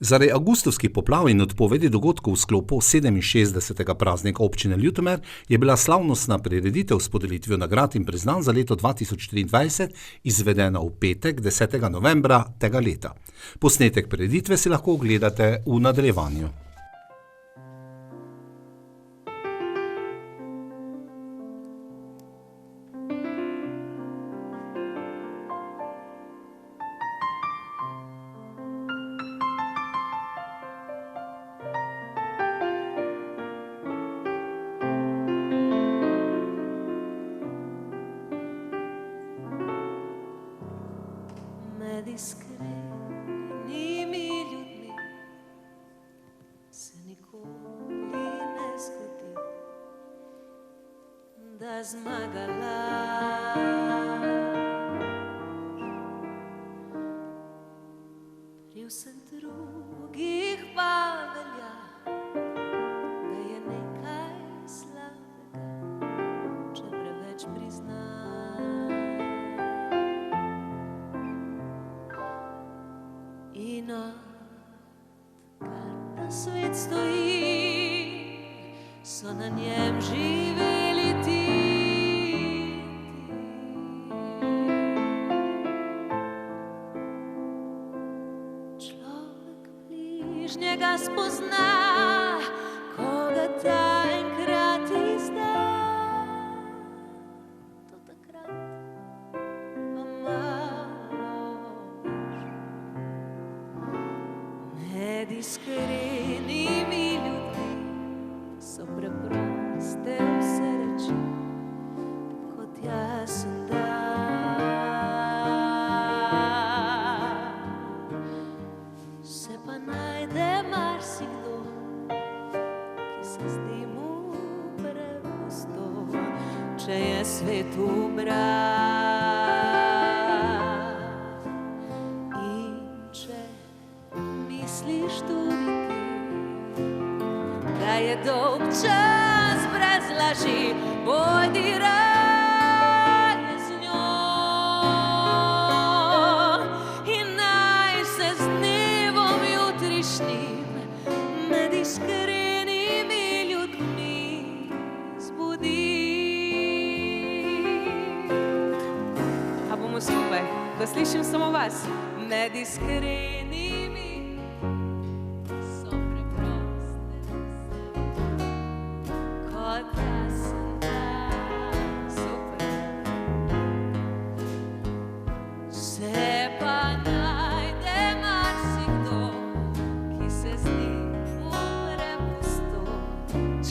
Zaradi avgustovskih poplav in odpovedi dogodkov v sklopu 67. praznika občine Ljutomer je bila slavnostna prireditev s podelitvijo nagrad in priznanj za leto 2023 izvedena v petek, 10. novembra tega leta. Posnetek prireditve si lahko ogledate v nadaljevanju. Iskrenimi ljudmi se nikoli ne zgodi, da zmaga laž. Pri vseh drugih pa velja, da je nekaj slabega, če preveč priznaš. In odkar ta svet stoji, so na njem živeli ti. Človek bližnjega spozna, koga ta enkrat izda. Do takrat pa malo med iskrenimi ljudmi so preproste vse reči, kot jasen dan. Se pa najde marsikdo, ki se zdi mu preprosto, če je svet ubran. Misliš tudi ti, da je dolg čas brez laži, pojdi raje z njo in naj se z dnevom jutrišnjim med iskrenimi ljudmi zbudi. A bomo skupaj, da slišim samo vas, med iskrenimi.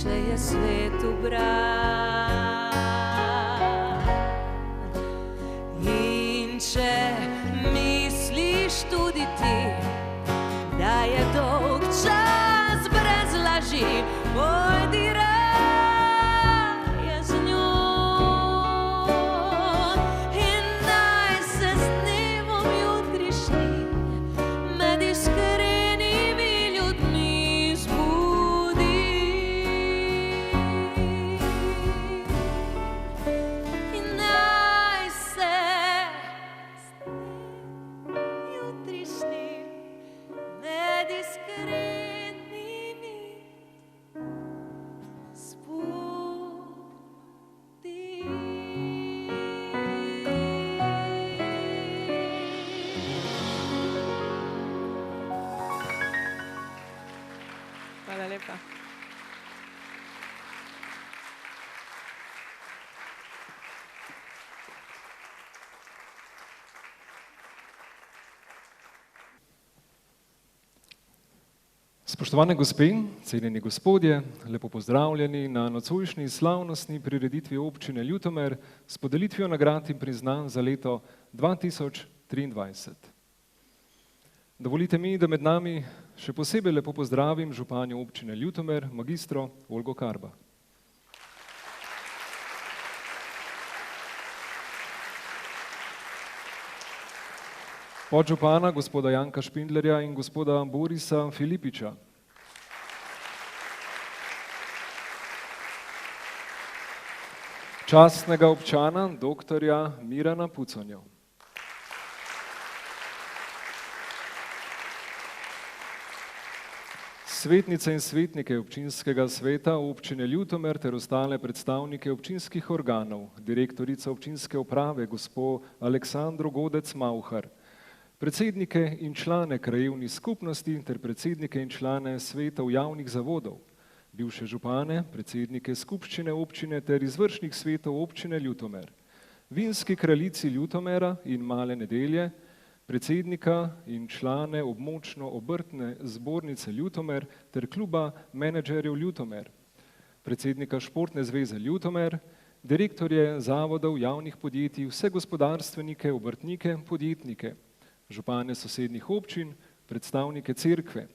Če je svet ubran in če misliš tudi ti, da je dolg čas brez laži, pojdi raje z njo in naj se z dnevom jutrišnjim med iskrenimi ljudmi zbudi. Hvala lepa. Spoštovane gospe, cenjeni gospodje, lepo pozdravljeni na nocojšnji slavnostni prireditvi občine Ljutomer s podelitvijo nagrad in priznanj za leto 2023. Dovolite mi, da med nami še posebej lepo pozdravim županjo občine Ljutomer, magistro Olgo Karba. Podžupana gospoda Janka Špindlerja in gospoda Borisa Filipiča. Častnega občana doktorja Mirana Puconjo. svetnice in svetnike občinskega sveta občine Ljutomer ter ostale predstavnike občinskih organov, direktorica občinske uprave gospo Aleksandro Godec-Mauhar, predsednike in člane krajevnih skupnosti ter predsednike in člane svetov javnih zavodov, bivše župane, predsednike skupščine občine ter izvršnih svetov občine Ljutomer, vinski kraljici Ljutomera in Male Nedelje, predsednika in člane območno-obrtne zbornice Ljutomer ter kluba menedžerjev Ljutomer, predsednika Športne zveze Ljutomer, direktorje zavodov javnih podjetij, vse gospodarstvenike, obrtnike, podjetnike, župane sosednjih občin, predstavnike cerkve.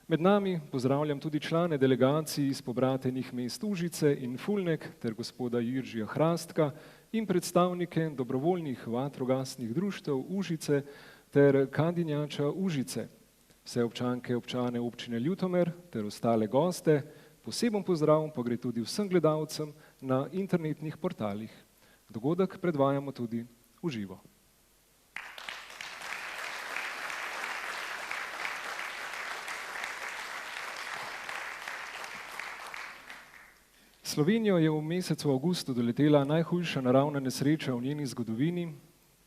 Med nami pozdravljam tudi člane delegacij iz pobratenih mest Užice in Fulnek ter gospoda Jiržija Hrastka in predstavnike dobrovoljnih vatrogasnih društev Užice ter Kadinjača Užice, vse občanke, občane občine Ljutomer ter ostale goste. Poseben pozdrav pa gre tudi vsem gledalcem na internetnih portalih. Dogodek predvajamo tudi v živo. Slovenijo je v mesecu avgustu doletela najhujša naravna nesreča v njeni zgodovini,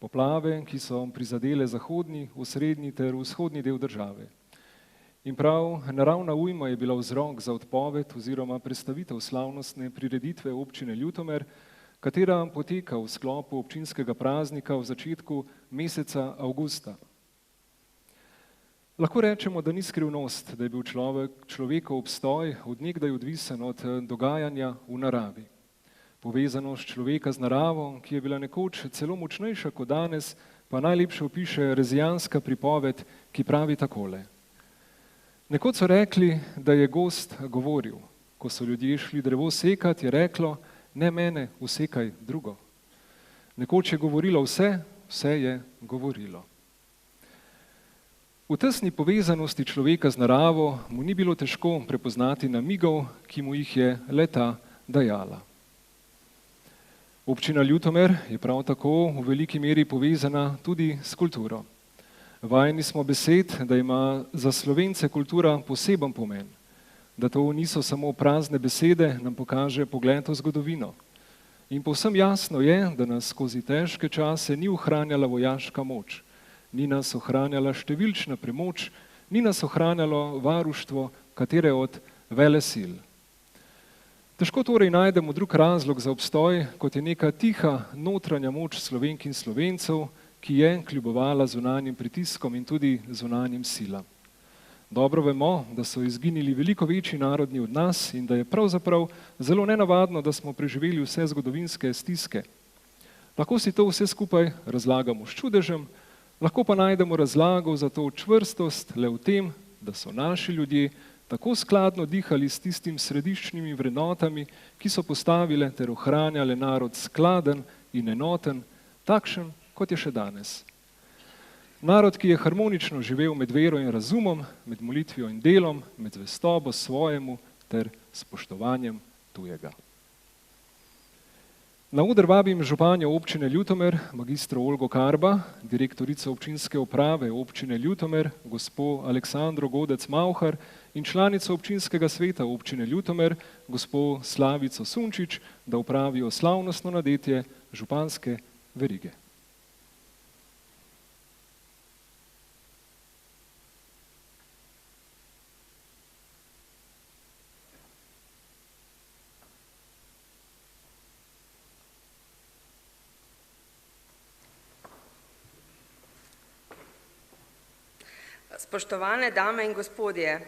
poplave, ki so prizadele zahodni, osrednji ter vzhodni del države. In prav naravna ujma je bila vzrok za odpoved oziroma prestavitev slavnostne prireditve občine Ljutomer, katera poteka v sklopu občinskega praznika v začetku meseca avgusta. Lahko rečemo, da ni skrivnost, da je bil človekov obstoj od nekdaj odvisen od dogajanja v naravi. Povezanost človeka z naravo, ki je bila nekoč celo močnejša kot danes, pa najlepše opiše rezijanska pripoved, ki pravi takole. Nekoč so rekli, da je gozd govoril. Ko so ljudje šli drevo sekat, je reklo, ne mene, usekaj drugo. Nekoč je govorilo vse, vse je govorilo. V tesni povezanosti človeka z naravo mu ni bilo težko prepoznati namigov, ki mu jih je le-ta dajala. Občina Ljutomer je prav tako v veliki meri povezana tudi s kulturo. Vajeni smo besed, da ima za Slovence kultura poseben pomen, da to niso samo prazne besede, nam pokaže pogled v zgodovino. In povsem jasno je, da nas skozi težke čase ni ohranjala vojaška moč, ni nas ohranjala številčna premoč, ni nas ohranjalo varuštvo katere od velesil. Težko torej najdemo drug razlog za obstoj, kot je neka tiha notranja moč Slovenk in Slovencev, ki je kljubovala zunanjim pritiskom in tudi zunanjim silam. Dobro vemo, da so izginili veliko večji narodni od nas in da je pravzaprav zelo nenavadno, da smo preživeli vse zgodovinske stiske. Lahko si to vse skupaj razlagamo s čudežem, lahko pa najdemo razlago za to čvrstost le v tem, da so naši ljudje tako skladno dihali s tistim središčnimi vrednotami, ki so postavile ter ohranjale narod skladen in enoten, takšen, kot je še danes. Narod, ki je harmonično živel med vero in razumom, med molitvijo in delom, med zvestobo svojemu ter spoštovanjem tujega. Na oder vabim županjo občine Ljutomer, magistro Olgo Karba, direktorico občinske uprave občine Ljutomer, gospo Aleksandro Godec-Mauhar in članico občinskega sveta občine Ljutomer, gospo Slavico Sunčič, da opravijo slavnostno nadetje županske verige. Spoštovane dame in gospodje,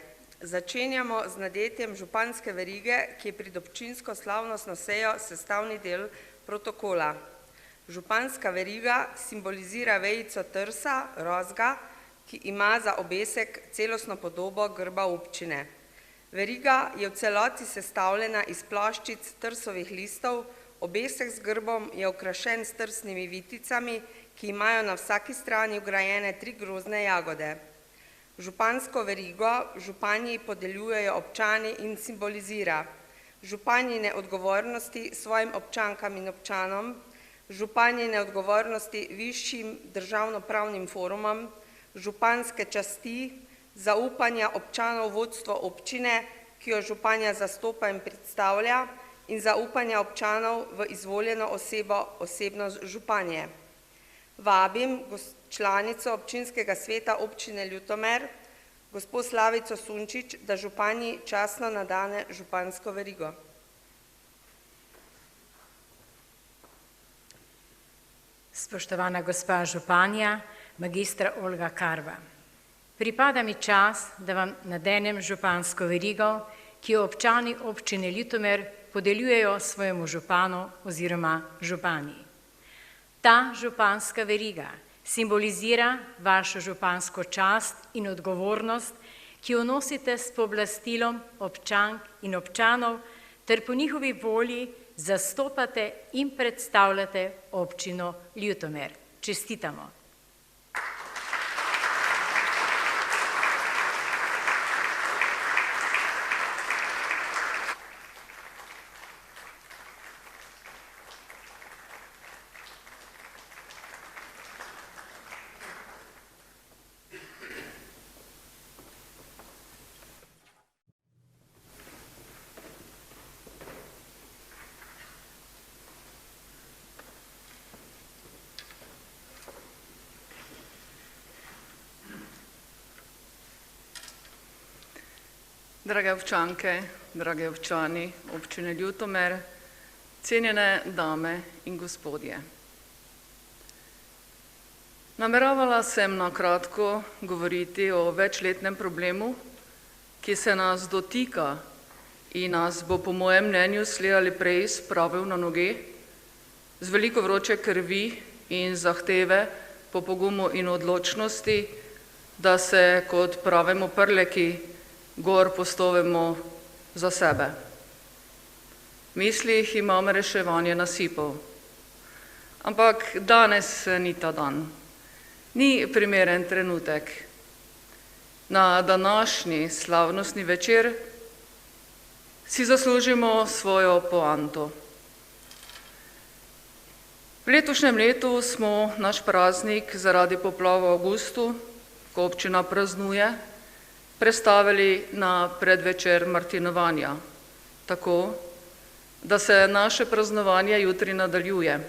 začenjamo z nadetjem županske verige, ki je pred občinsko slavnostno sejo sestavni del protokola. Županska veriga simbolizira vejico trsa, rozga, ki ima za obesek celostno podobo grba občine. Veriga je v celoti sestavljena iz ploščic trsovih listov, obesek z grbom je okrašen s trsnimi viticami, ki imajo na vsaki strani vgrajene 3 grozne jagode. Župansko verigo županji podeljujejo občani in simbolizira županjine odgovornosti svojim občankam in občanom, županjine odgovornosti višjim državnopravnim forumom, županske časti, zaupanja občanov v vodstvo občine, ki jo županja zastopa in predstavlja, in zaupanja občanov v izvoljeno osebo, osebnost županje. Vabim članico občinskega sveta občine Ljutomer, gospod Slavico Sunčič, da županji častno nadane župansko verigo. Spoštovana gospa županja, magistra Olga Karva. Pripada mi čas, da vam nadenem župansko verigo, ki jo občani občine Ljutomer podeljujejo svojemu županu oziroma županji. Ta županska veriga simbolizira vašo župansko čast in odgovornost, ki jo nosite s pooblastilom občank in občanov ter po njihovi volji zastopate in predstavljate občino Ljutomer. Čestitamo. Drage občanke, drage občani občine Ljutomer, cenjene dame in gospodje. Nameravala sem na kratko govoriti o večletnem problemu, ki se nas dotika in nas bo po mojem mnenju slej ali prej spravil na noge, z veliko vroče krvi in zahteve po pogumu in odločnosti, da se kot pravimo prleki gor postavimo za sebe. V mislih imam reševanje nasipov. Ampak danes ni ta dan. Ni primeren trenutek. Na današnji slavnostni večer si zaslužimo svojo poanto. V letošnjem letu smo naš praznik zaradi poplav v avgustu, ko občina praznuje, prestavili na predvečer martinovanja, tako, da se naše praznovanje jutri nadaljuje.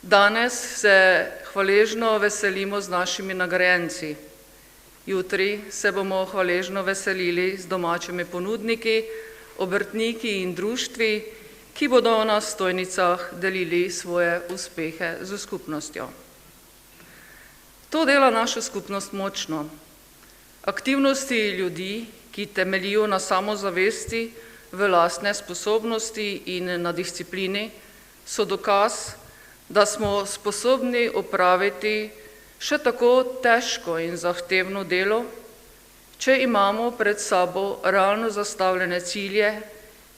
Danes se hvaležno veselimo z našimi nagrajenci. Jutri se bomo hvaležno veselili z domačimi ponudniki, obrtniki in društvi, ki bodo na stojnicah delili svoje uspehe z skupnostjo. To dela našo skupnost močno. Aktivnosti ljudi, ki temeljijo na samozavesti, v lastne sposobnosti in na disciplini, so dokaz, da smo sposobni opraviti še tako težko in zahtevno delo, če imamo pred sabo realno zastavljene cilje,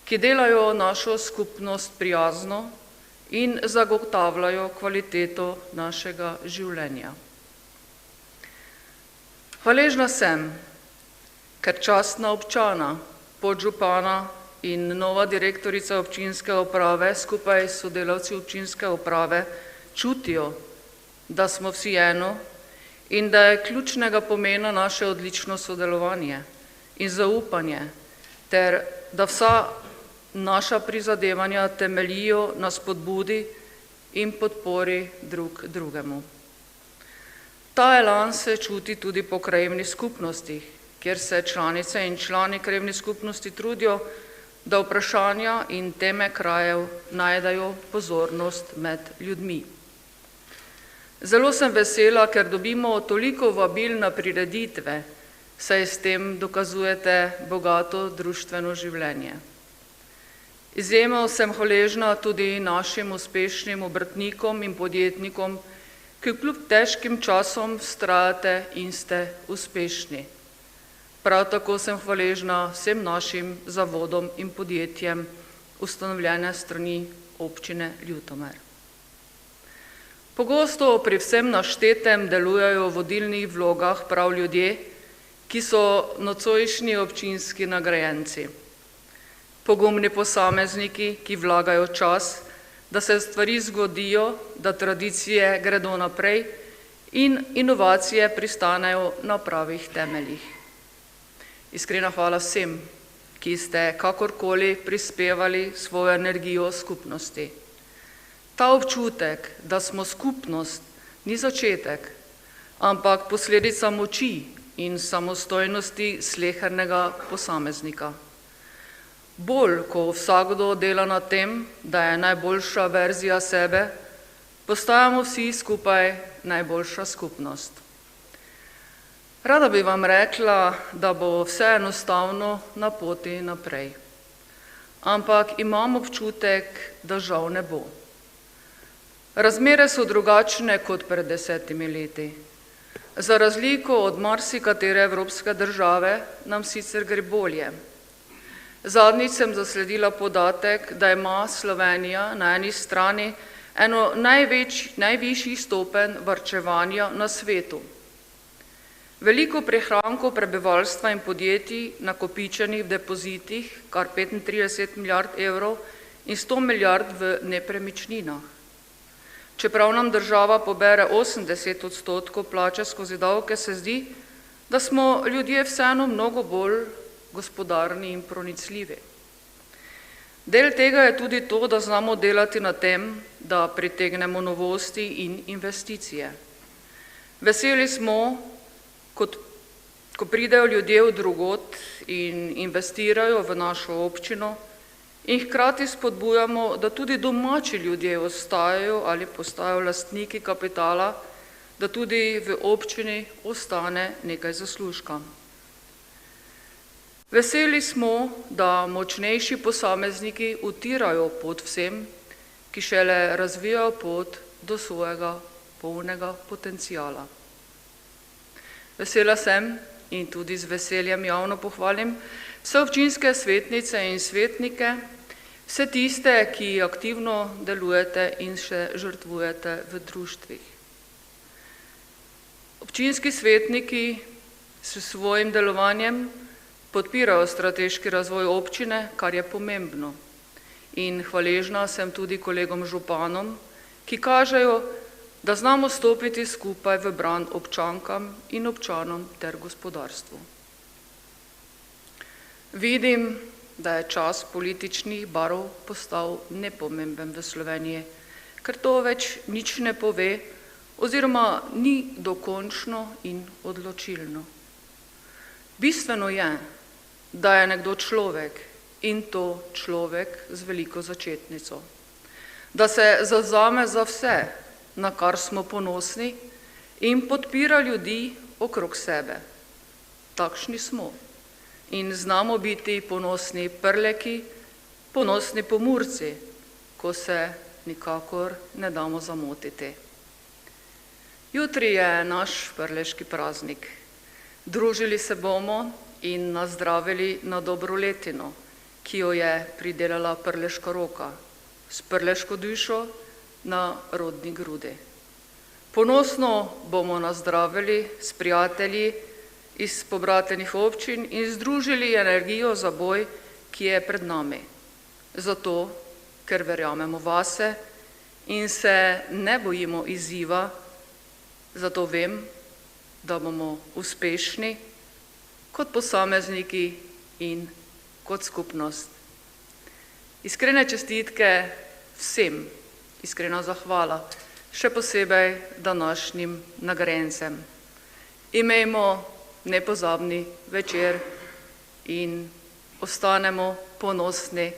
ki delajo našo skupnost prijazno in zagotavljajo kvaliteto našega življenja. Hvaležna sem, ker častna občana, podžupana in nova direktorica občinske uprave skupaj s sodelavci občinske uprave čutijo, da smo vsi eno in da je ključnega pomena naše odlično sodelovanje in zaupanje, ter da vsa naša prizadevanja temeljijo na spodbudi in podpori drug drugemu. Ta elan se čuti tudi po krajevnih skupnostih, kjer se članice in člani krajevnih skupnosti trudijo, da vprašanja in teme krajev najdejo pozornost med ljudmi. Zelo sem vesela, ker dobimo toliko vabil na prireditve, saj s tem dokazujete bogato društveno življenje. Izjemno sem hvaležna tudi našim uspešnim obrtnikom in podjetnikom, ki kljub težkim časom vztrajate in ste uspešni. Prav tako sem hvaležna vsem našim zavodom in podjetjem, ustanovljene strani občine Ljutomer. Pogosto pri vsem naštetem delujejo v vodilnih vlogah prav ljudje, ki so nocojšnji občinski nagrajenci. Pogumni posamezniki, ki vlagajo čas, da se stvari zgodijo, da tradicije gredo naprej in inovacije pristanejo na pravih temeljih. Iskrena hvala vsem, ki ste kakorkoli prispevali svojo energijo skupnosti. Ta občutek, da smo skupnost, ni začetek, ampak posledica moči in samostojnosti slehernega posameznika. Bolj, ko vsakdo dela na tem, da je najboljša verzija sebe, postajamo vsi skupaj najboljša skupnost. Rada bi vam rekla, da bo vse enostavno na poti naprej. Ampak imam občutek, da žal ne bo. Razmere so drugačne kot pred 10 leti. Za razliko od marsikatere evropske države nam sicer gre bolje. Zadnjič sem zasledila podatek, da ima Slovenija na eni strani eno najvišjih stopenj varčevanja na svetu. Veliko prihrankov prebivalstva in podjetij nakopičenih v depozitih, kar 35 milijard evrov in 100 milijard v nepremičninah. Čeprav nam država pobere 80% plače skozi davke, se zdi, da smo ljudje vseeno mnogo bolj gospodarni in pronicljivi. Del tega je tudi to, da znamo delati na tem, da pritegnemo novosti in investicije. Veseli smo, ko pridejo ljudje v drugot in investirajo v našo občino in hkrati spodbujamo, da tudi domači ljudje ostajajo ali postajajo lastniki kapitala, da tudi v občini ostane nekaj zaslužka. Veseli smo, da močnejši posamezniki utirajo pot vsem, ki šele razvijajo pot do svojega polnega potencijala. Vesela sem in tudi z veseljem javno pohvalim vse občinske svetnice in svetnike, vse tiste, ki aktivno delujete in še žrtvujete v društvih. Občinski svetniki s svojim delovanjem podpirajo strateški razvoj občine, kar je pomembno. In hvaležna sem tudi kolegom županom, ki kažejo, da znamo stopiti skupaj v bran občankam in občanom ter gospodarstvu. Vidim, da je čas političnih barov postal nepomemben v Sloveniji, ker to več nič ne pove oziroma ni dokončno in odločilno. Bistveno je, da je nekdo človek in to človek z veliko začetnico. Da se zavzame za vse, na kar smo ponosni in podpira ljudi okrog sebe. Takšni smo in znamo biti ponosni Prleki, ponosni Pomurci, ko se nikakor ne damo zamotiti. Jutri je naš prleški praznik. Družili se bomo in nazdravili na dobro letino, ki jo je pridelala prleška roka, s prleško dušo na rodni grudi. Ponosno bomo nazdravili s prijatelji iz pobratenih občin in združili energijo za boj, ki je pred nami. Zato, ker verjamemo vase in se ne bojimo izziva, zato vem, da bomo uspešni kot posamezniki in kot skupnost. Iskrene čestitke vsem, iskrena zahvala, še posebej današnjim nagrajencem. Imejmo nepozabni večer in ostanemo ponosni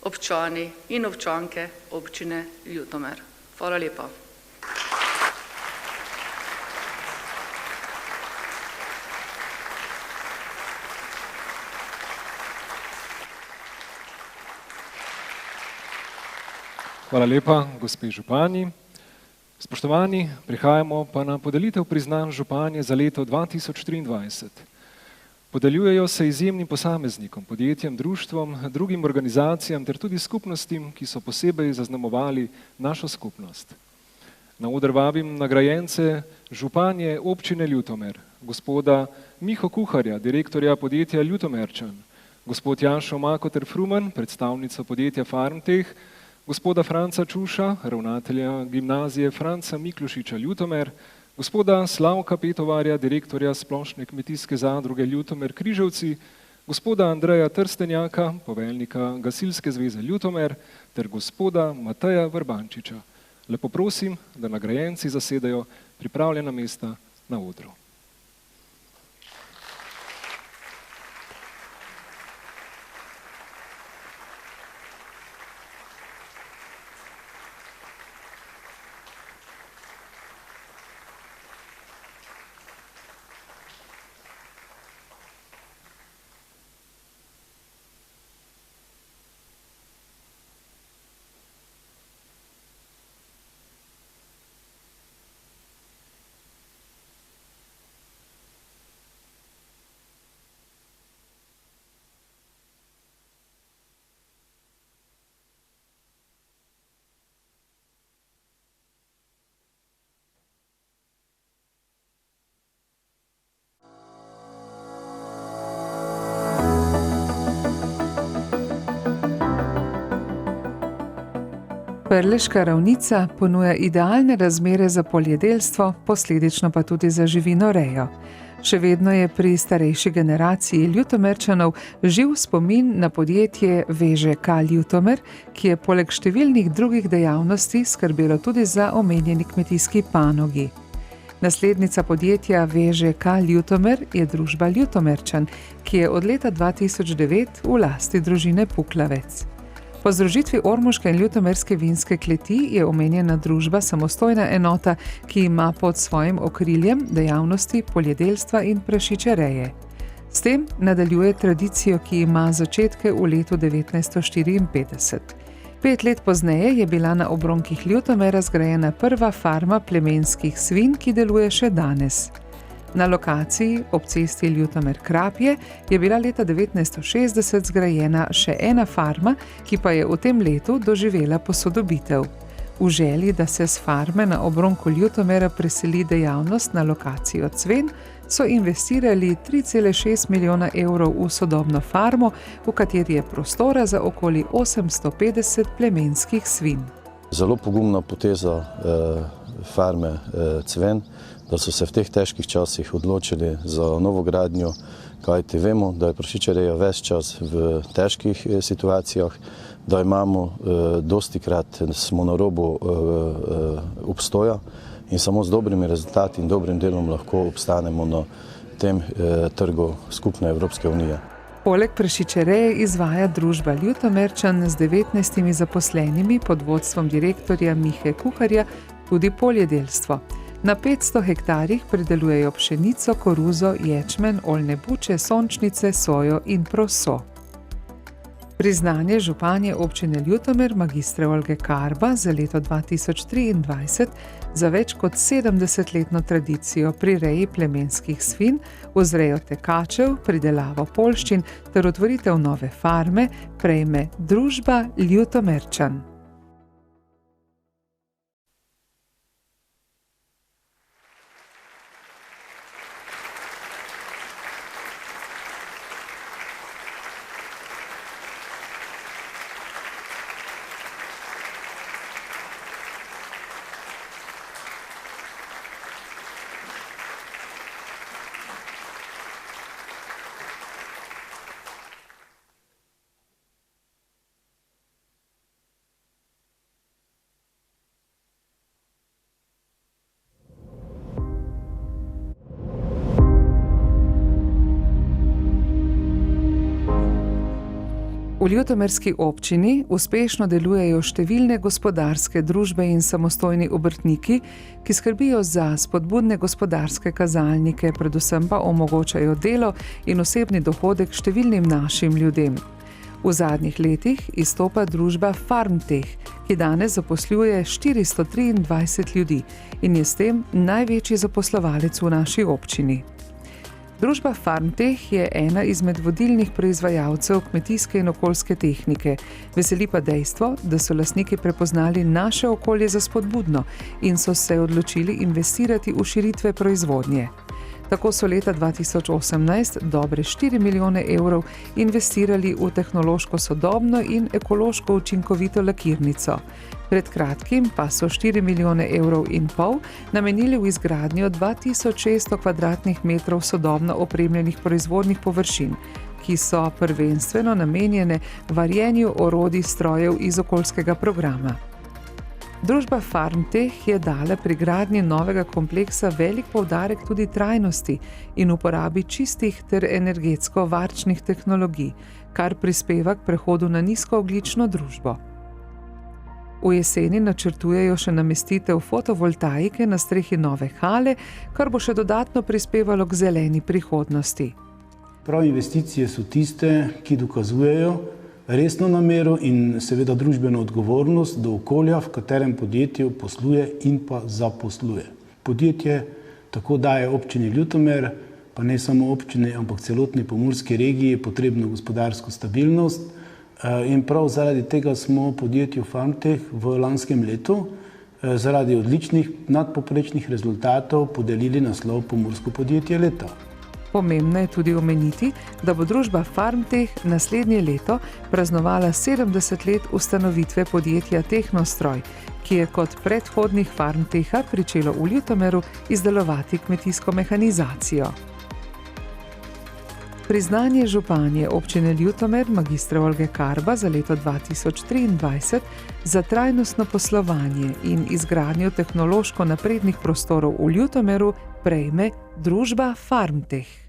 občani in občanke občine Ljutomer. Hvala lepa. Hvala lepa, gospe župani. Spoštovani, prihajamo pa na podelitev priznanj županje za leto 2023. Podeljujejo se izjemnim posameznikom, podjetjem, društvom, drugim organizacijam ter tudi skupnostim, ki so posebej zaznamovali našo skupnost. Na oder vabim nagrajence županje občine Ljutomer, gospoda Miho Kuharja, direktorja podjetja Ljutomerčan, gospod Janšo Makoter Fruman, predstavnico podjetja Farmteh, gospoda Franca Čuša, ravnatelja gimnazije Franca Miklošiča Ljutomer, gospoda Slavka Petovarja, direktorja Splošne kmetijske zadruge Ljutomer Križevci, gospoda Andreja Trstenjaka, poveljnika Gasilske zveze Ljutomer, ter gospoda Mateja Vrbančiča. Lepo prosim, da nagrajenci zasedajo pripravljena mesta na odru. Prleška ravnica ponuja idealne razmere za poljedelstvo, posledično pa tudi za živinorejo. Še vedno je pri starejši generaciji Ljutomerčanov živ spomin na podjetje VŽK Ljutomer, ki je poleg številnih drugih dejavnosti skrbelo tudi za omenjeni kmetijski panogi. Naslednica podjetja VŽK Ljutomer je družba Ljutomerčan, ki je od leta 2009 v lasti družine Puklavec. Po združitvi ormoške in ljutomerske vinske kleti je omenjena družba samostojna enota, ki ima pod svojim okriljem dejavnosti poljedelstva in prašičereje. S tem nadaljuje tradicijo, ki ima začetke v letu 1954. 5 let pozneje je bila na obronkih Ljutomera zgrajena prva farma plemenskih svin, ki deluje še danes. Na lokaciji ob cesti Ljutomer-Krapje je bila leta 1960 zgrajena še ena farma, ki pa je v tem letu doživela posodobitev. V želji, da se s farme na obronku Ljutomera preseli dejavnost na lokacijo Cven, so investirali 3,6 milijona evrov v sodobno farmo, v kateri je prostora za okoli 850 plemenskih svin. Zelo pogumna poteza farme Cven, da so se v teh težkih časih odločili za novogradnjo, kajti vemo, da je prašičereja ves čas v težkih situacijah, da imamo dostikrat smo na robu obstoja in samo z dobrimi rezultati in dobrim delom lahko obstanemo na tem trgu skupne Evropske unije. Poleg prašičereje izvaja družba Ljutomerčan z 19 zaposlenimi pod vodstvom direktorja Mihe Kuharja tudi poljedelstvo. Na 500 hektarjih pridelujejo pšenico, koruzo, ječmen, oljne buče, sončnice, sojo in proso. Priznanje županje občine Ljutomer magistre Olge Karba za leto 2023 za več kot 70-letno tradicijo pri reji plemenskih svin, vzrejo tekačev, pridelavo poljščin ter otvoritev nove farme prejme družba Ljutomerčan. V ljutomerski občini uspešno delujejo številne gospodarske družbe in samostojni obrtniki, ki skrbijo za spodbudne gospodarske kazalnike, predvsem pa omogočajo delo in osebni dohodek številnim našim ljudem. V zadnjih letih izstopa družba Farmteh, ki danes zaposluje 423 ljudi in je s tem največji zaposlovalec v naši občini. Družba Farmteh je ena izmed vodilnih proizvajalcev kmetijske in okoljske tehnike. Veseli pa dejstvo, da so lastniki prepoznali naše okolje za spodbudno in so se odločili investirati v širitve proizvodnje. Tako so leta 2018 dobre 4 milijone evrov investirali v tehnološko sodobno in ekološko učinkovito lakirnico. Pred kratkim pa so 4 milijone evrov in pol namenili v izgradnjo 2600 kvadratnih metrov sodobno opremljenih proizvodnih površin, ki so prvenstveno namenjene varjenju orodij strojev iz okoljskega programa. Družba Farmtech je dala pri gradnji novega kompleksa velik poudarek tudi trajnosti in uporabi čistih ter energetsko varčnih tehnologij, kar prispeva k prehodu na nizkoogljično družbo. V jeseni načrtujejo še namestitev fotovoltaike na strehi nove hale, kar bo še dodatno prispevalo k zeleni prihodnosti. Prav investicije so tiste, ki dokazujejo resno namero in seveda družbeno odgovornost do okolja, v katerem podjetje posluje in pa zaposluje. Podjetje tako daje občini Ljutomer, pa ne samo občini, ampak celotni pomurski regiji potrebno gospodarsko stabilnost. In prav zaradi tega smo podjetju Farmtech v lanskem letu zaradi odličnih nadpoprečnih rezultatov podelili naslov Pomursko podjetje leta. Pomembno je tudi omeniti, da bo družba Farmtech naslednje leto praznovala 70 let ustanovitve podjetja Tehnostroj, ki je kot predhodnik Farmtecha pričelo v Ljutomeru izdelovati kmetijsko mehanizacijo. Priznanje županje občine Ljutomer magistre Olge Karba za leto 2023 za trajnostno poslovanje in izgradnjo tehnološko naprednih prostorov v Ljutomeru prejme družba Farmtech.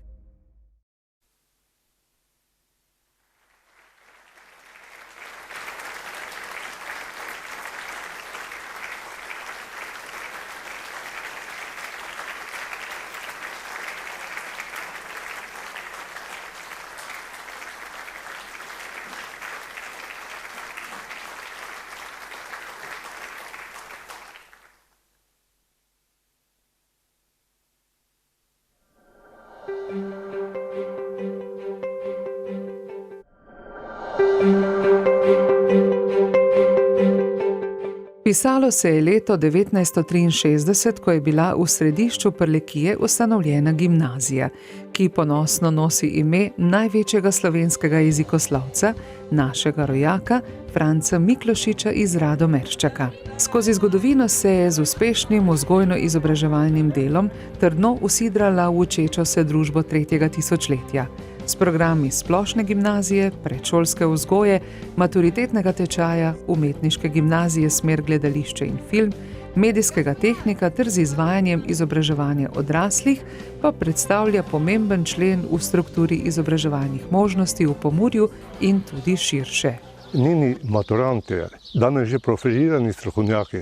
Pisalo se je leto 1963, ko je bila v središču Prlekije ustanovljena gimnazija, ki ponosno nosi ime največjega slovenskega jezikoslovca, našega rojaka, Franca Miklošiča iz Radomerščaka. Skozi zgodovino se je z uspešnim vzgojno-izobraževalnim delom trdno usidrala v učečo se družbo 3. tisočletja. S programi splošne gimnazije, predšolske vzgoje, maturitetnega tečaja, umetniške gimnazije smer gledališče in film, medijskega tehnika ter z izvajanjem izobraževanja odraslih pa predstavlja pomemben člen v strukturi izobraževalnih možnosti v Pomurju in tudi širše. Njeni maturanti, danes že profilirani strokovnjaki,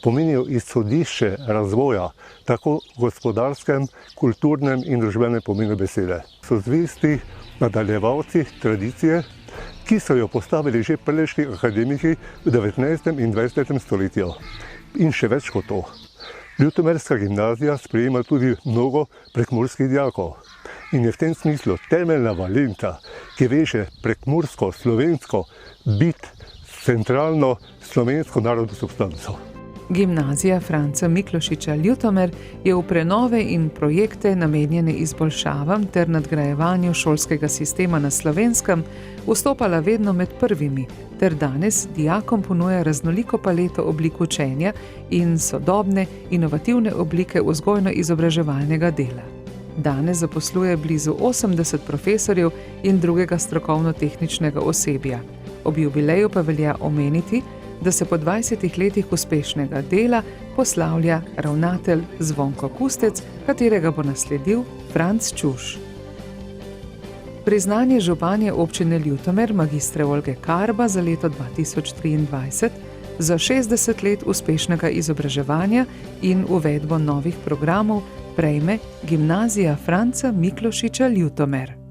pomenijo izhodišče razvoja tako gospodarskem, kulturnem in družbenem pomenu besede. So zvesti nadaljevalci tradicije, ki so jo postavili že prleški akademiki v 19. in 20. stoletju. In še več kot to. Ljutomerska gimnazija sprejema tudi mnogo prekmurskih dijakov. In je v tem smislu temeljna valenca, ki veže prekmursko, slovensko bit centralno slovensko narodno substanco. Gimnazija Franca Miklošiča Ljutomer je v prenove in projekte namenjene izboljšavam ter nadgrajevanju šolskega sistema na Slovenskem vstopala vedno med prvimi, ter danes dijakom ponuja raznoliko paleto oblik učenja in sodobne, inovativne oblike vzgojno-izobraževalnega dela. Danes zaposluje blizu 80 profesorjev in drugega strokovno-tehničnega osebja. Ob jubileju pa velja omeniti, da se po 20 letih uspešnega dela poslavlja ravnatelj Zvonko Kustec, katerega bo nasledil Franc Čuš. Priznanje županje občine Ljutomer magistre Olge Karba za leto 2023 za 60 let uspešnega izobraževanja in uvedbo novih programov prejme gimnazija Franca Miklošiča Ljutomer.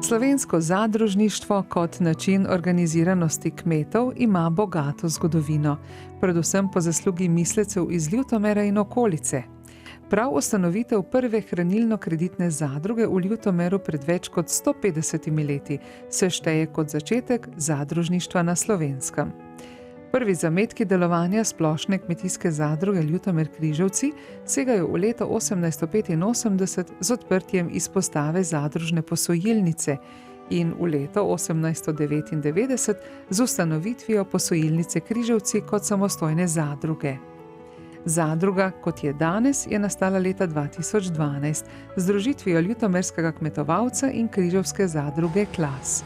Slovensko zadružništvo kot način organiziranosti kmetov ima bogato zgodovino, predvsem po zaslugi mislecev iz Ljutomera in okolice. Prav ustanovitev prve hranilno-kreditne zadruge v Ljutomeru pred več kot 150 leti se šteje kot začetek zadružništva na Slovenskem. Prvi zametki delovanja splošne kmetijske zadruge Ljutomer Križevci segajo v leto 1885 z odprtjem izpostave zadružne posojilnice in v leto 1899 z ustanovitvijo posojilnice Križevci kot samostojne zadruge. Zadruga, kot je danes, je nastala leta 2012 z združitvijo ljutomerskega kmetovalca in križevske zadruge Klas.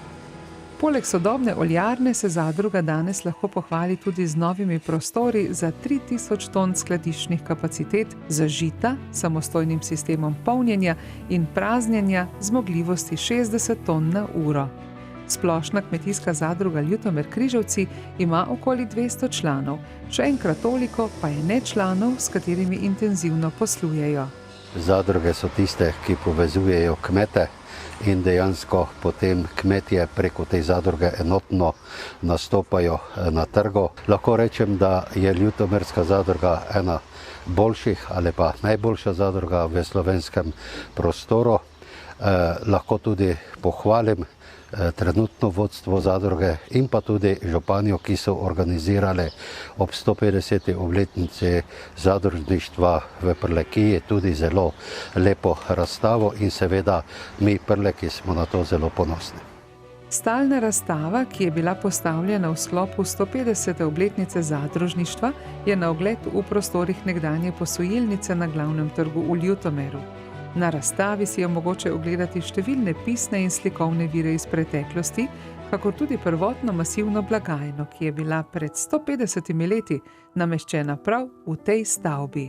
Poleg sodobne oljarne se zadruga danes lahko pohvali tudi z novimi prostori za 3000 ton skladiščnih kapacitet za žita, samostojnim sistemom polnjenja in praznjenja zmogljivosti 60 ton na uro. Splošna kmetijska zadruga Ljutomer Križevci ima okoli 200 članov, še enkrat toliko pa je nečlanov, s katerimi intenzivno poslujejo. Zadruge so tiste, ki povezujejo kmete in dejansko potem kmetje preko te zadruge enotno nastopajo na trgu. Lahko rečem, da je ljutomerska zadruga ena boljših ali pa najboljša zadruga v slovenskem prostoru. Lahko tudi pohvalim trenutno vodstvo zadruge in pa tudi županjo, ki so organizirali ob 150. obletnici zadružništva v Prlekiji tudi zelo lepo razstavo in seveda mi Prleki smo na to zelo ponosni. Stalna razstava, ki je bila postavljena v sklopu 150. obletnice zadružništva, je na ogled v prostorih nekdanje posojilnice na glavnem trgu v Ljutomeru. Na razstavi si je mogoče ogledati številne pisne in slikovne vire iz preteklosti, kakor tudi prvotno masivno blagajno, ki je bila pred 150 leti nameščena prav v tej stavbi.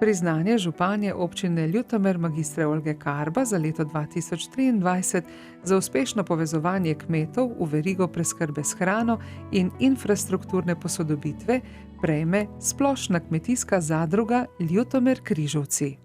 Priznanje županje občine Ljutomer magistre Olge Karba za leto 2023 za uspešno povezovanje kmetov v verigo preskrbe s hrano in infrastrukturne posodobitve prejme splošna kmetijska zadruga Ljutomer Križevci.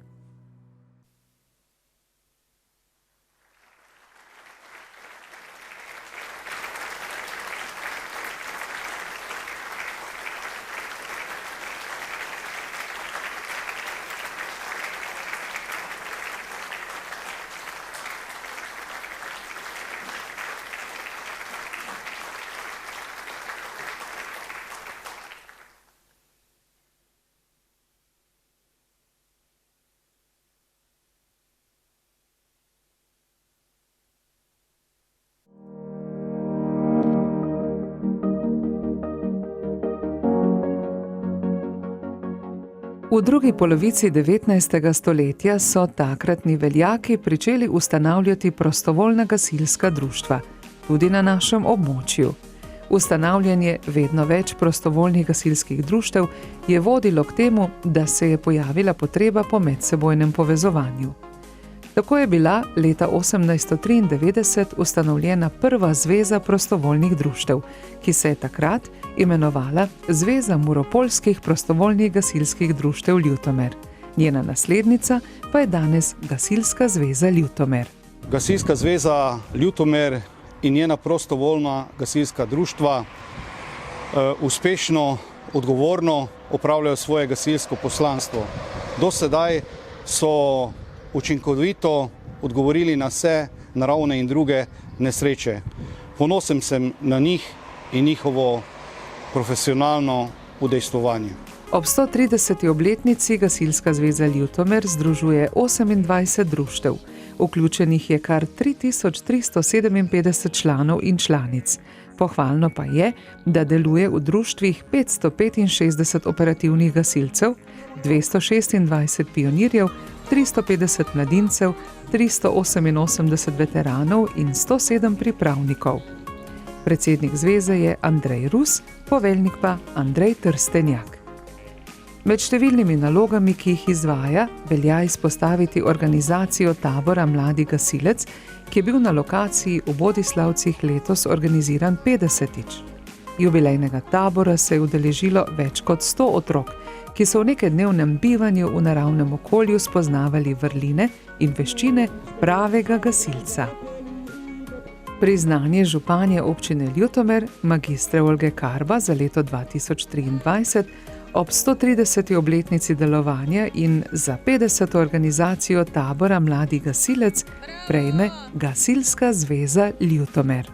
V drugi polovici 19. stoletja so takratni veljaki pričeli ustanavljati prostovoljna gasilska društva, tudi na našem območju. Ustanavljanje vedno več prostovoljnih gasilskih društev je vodilo k temu, da se je pojavila potreba po medsebojnem povezovanju. Tako je bila leta 1893 ustanovljena prva zveza prostovoljnih društev, ki se je takrat imenovala Zveza Muropolskih prostovoljnih gasilskih društev Ljutomer. Njena naslednica pa je danes Gasilska zveza Ljutomer. Gasilska zveza Ljutomer in njena prostovoljna gasilska društva uspešno, odgovorno opravljajo svoje gasilsko poslanstvo. Do sedaj so učinkovito odgovorili na vse naravne in druge nesreče. Ponosen sem na njih in njihovo profesionalno udejstvovanje. Ob 130. obletnici Gasilska zveza Ljutomer združuje 28 društev. Vključenih je kar 3357 članov in članic. Pohvalno pa je, da deluje v društvih 565 operativnih gasilcev, 226 pionirjev, 350 mladincev, 388 veteranov in 107 pripravnikov. Predsednik zveze je Andrej Rus, poveljnik pa Andrej Trstenjak. Med številnimi nalogami, ki jih izvaja, velja izpostaviti organizacijo tabora Mladi gasilec, ki je bil na lokaciji v Bodislavcih letos organiziran 50-tič. Jubilejnega tabora se je udeležilo več kot 100 otrok, ki so v nekednevnem bivanju v naravnem okolju spoznavali vrline in veščine pravega gasilca. Priznanje županje občine Ljutomer, magistre Olge Karba za leto 2023 ob 130. obletnici delovanja in za 50. organizacijo tabora Mladi gasilec prejme Gasilska zveza Ljutomer.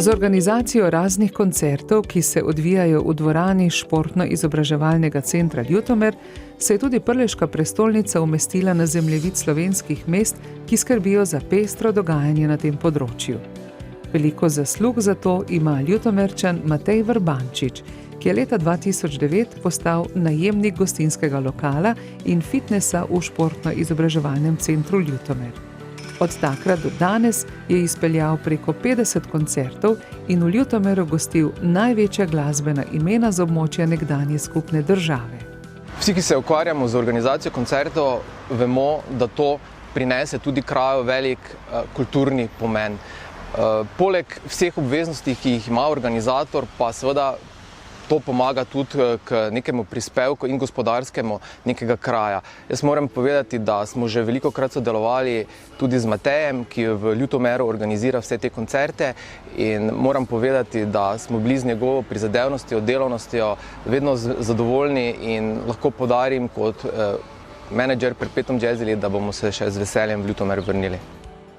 Z organizacijo raznih koncertov, ki se odvijajo v dvorani Športno-izobraževalnega centra Ljutomer, se je tudi prleška prestolnica umestila na zemljevid slovenskih mest, ki skrbijo za pestro dogajanje na tem področju. Veliko zaslug za to ima Ljutomerčan Matej Vrbančič, ki je leta 2009 postal najemnik gostinskega lokala in fitnesa v Športno-izobraževalnem centru Ljutomer. Od takrat do danes je izpeljal preko 50 koncertov in v Ljutomeru gostil največja glasbena imena z območja nekdanje skupne države. Vsi, ki se ukvarjamo z organizacijo koncertov, vemo, da to prinese tudi kraju velik kulturni pomen. Poleg vseh obveznosti, ki jih ima organizator, pa seveda to pomaga tudi k nekemu prispevku in gospodarskemu nekega kraja. Jaz moram povedati, da smo že velikokrat sodelovali tudi z Matejem, ki v Ljutomeru organizira vse te koncerte, in moram povedati, da smo bili z njegovo prizadevnostjo, delovnostjo vedno zadovoljni in lahko podarim kot menedžer Perpetuum Jazzili, da bomo se še z veseljem v Ljutomer vrnili.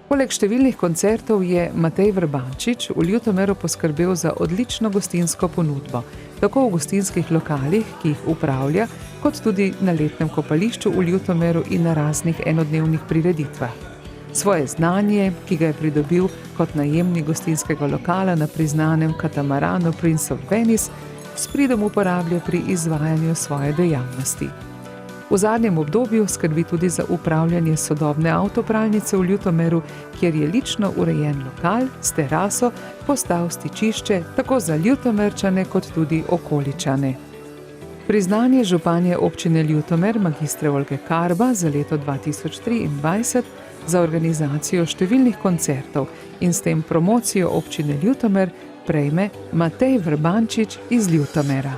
Poleg številnih koncertov je Matej Vrbančič v Ljutomeru poskrbel za odlično gostinsko ponudbo, tako v gostinskih lokalih, ki jih upravlja, kot tudi na letnem kopališču v Ljutomeru in na raznih enodnevnih prireditvah. Svoje znanje, ki ga je pridobil kot najemnik gostinskega lokala na priznanem katamaranu Prince of Venice, s pridom uporablja pri izvajanju svoje dejavnosti. V zadnjem obdobju skrbi tudi za upravljanje sodobne avtopralnice v Ljutomeru, kjer je lično urejen lokal s teraso postal stičišče tako za Ljutomerčane kot tudi okoličane. Priznanje županje občine Ljutomer magistre Olge Karba za leto 2023 za organizacijo številnih koncertov in s tem promocijo občine Ljutomer prejme Matej Vrbančič iz Ljutomera.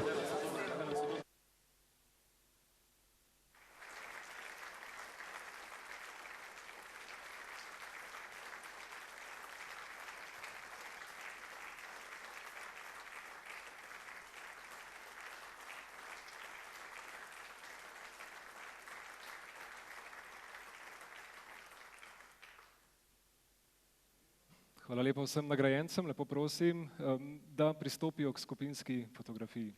Hvala lepa vsem nagrajencem, lepo prosim, da pristopijo k skupinski fotografiji.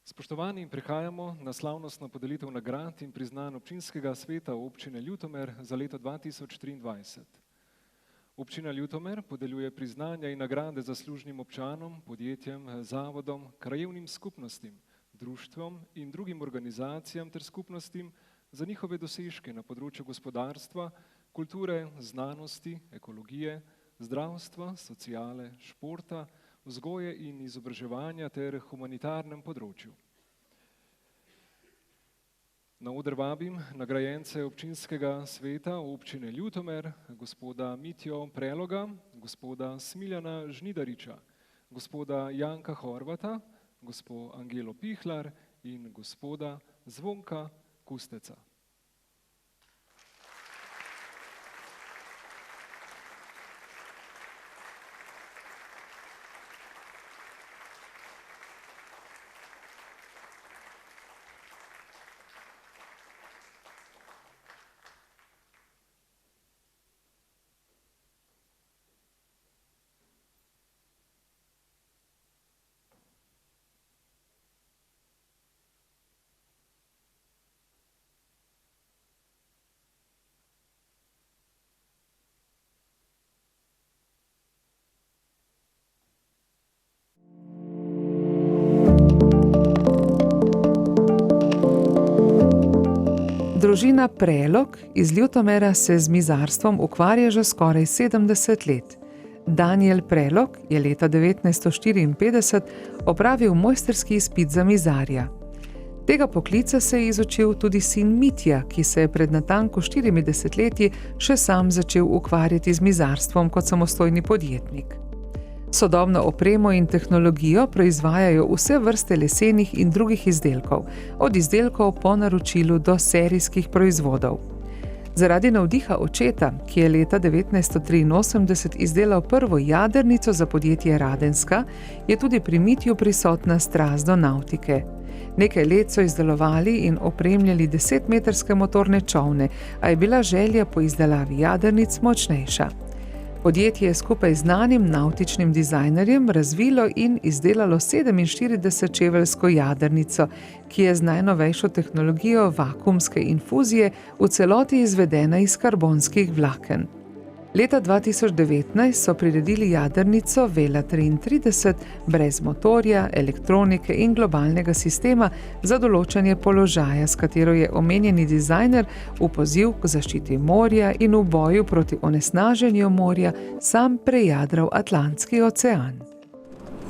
Spoštovani, prihajamo na slavnostno podelitev nagrad in priznanj občinskega sveta občine Ljutomer za leto 2023. Občina Ljutomer podeljuje priznanja in nagrade zaslužnim občanom, podjetjem, zavodom, krajevnim skupnostim, društvom in drugim organizacijam ter skupnostim za njihove dosežke na področju gospodarstva, kulture, znanosti, ekologije, zdravstva, sociale, športa, vzgoje in izobraževanja ter humanitarnem področju. Na oder vabim nagrajence občinskega sveta občine Ljutomer, gospoda Mitjo Preloga, gospoda Smiljana Žnidariča, gospoda Janka Horvata, gospo Angelo Pihlar in gospoda Zvonka Kusteca. Družina Prelog iz Ljutomera se z mizarstvom ukvarja že skoraj 70 let. Daniel Prelog je leta 1954 opravil mojstrski izpit za mizarja. Tega poklica se je izučil tudi sin Mitja, ki se je pred natanko 40 leti še sam začel ukvarjati z mizarstvom kot samostojni podjetnik. Sodobno opremo in tehnologijo proizvajajo vse vrste lesenih in drugih izdelkov, od izdelkov po naročilu do serijskih proizvodov. Zaradi navdiha očeta, ki je leta 1983 izdelal prvo jadrnico za podjetje Radenska, je tudi pri Mitju prisotna strast do navtike. Nekaj let so izdelovali in opremljali 10-metrske motorne čolne, a je bila želja po izdelavi jadrnic močnejša. Podjetje je skupaj z znanim navtičnim dizajnerjem razvilo in izdelalo 47-čeveljsko jadrnico, ki je z najnovejšo tehnologijo vakuumske infuzije v celoti izvedena iz karbonskih vlaken. Leta 2019 so priredili jadrnico Vela 33 brez motorja, elektronike in globalnega sistema za določanje položaja, s katero je omenjeni dizajner v poziv k zaščiti morja in v boju proti onesnaženju morja sam prejadral Atlantski ocean.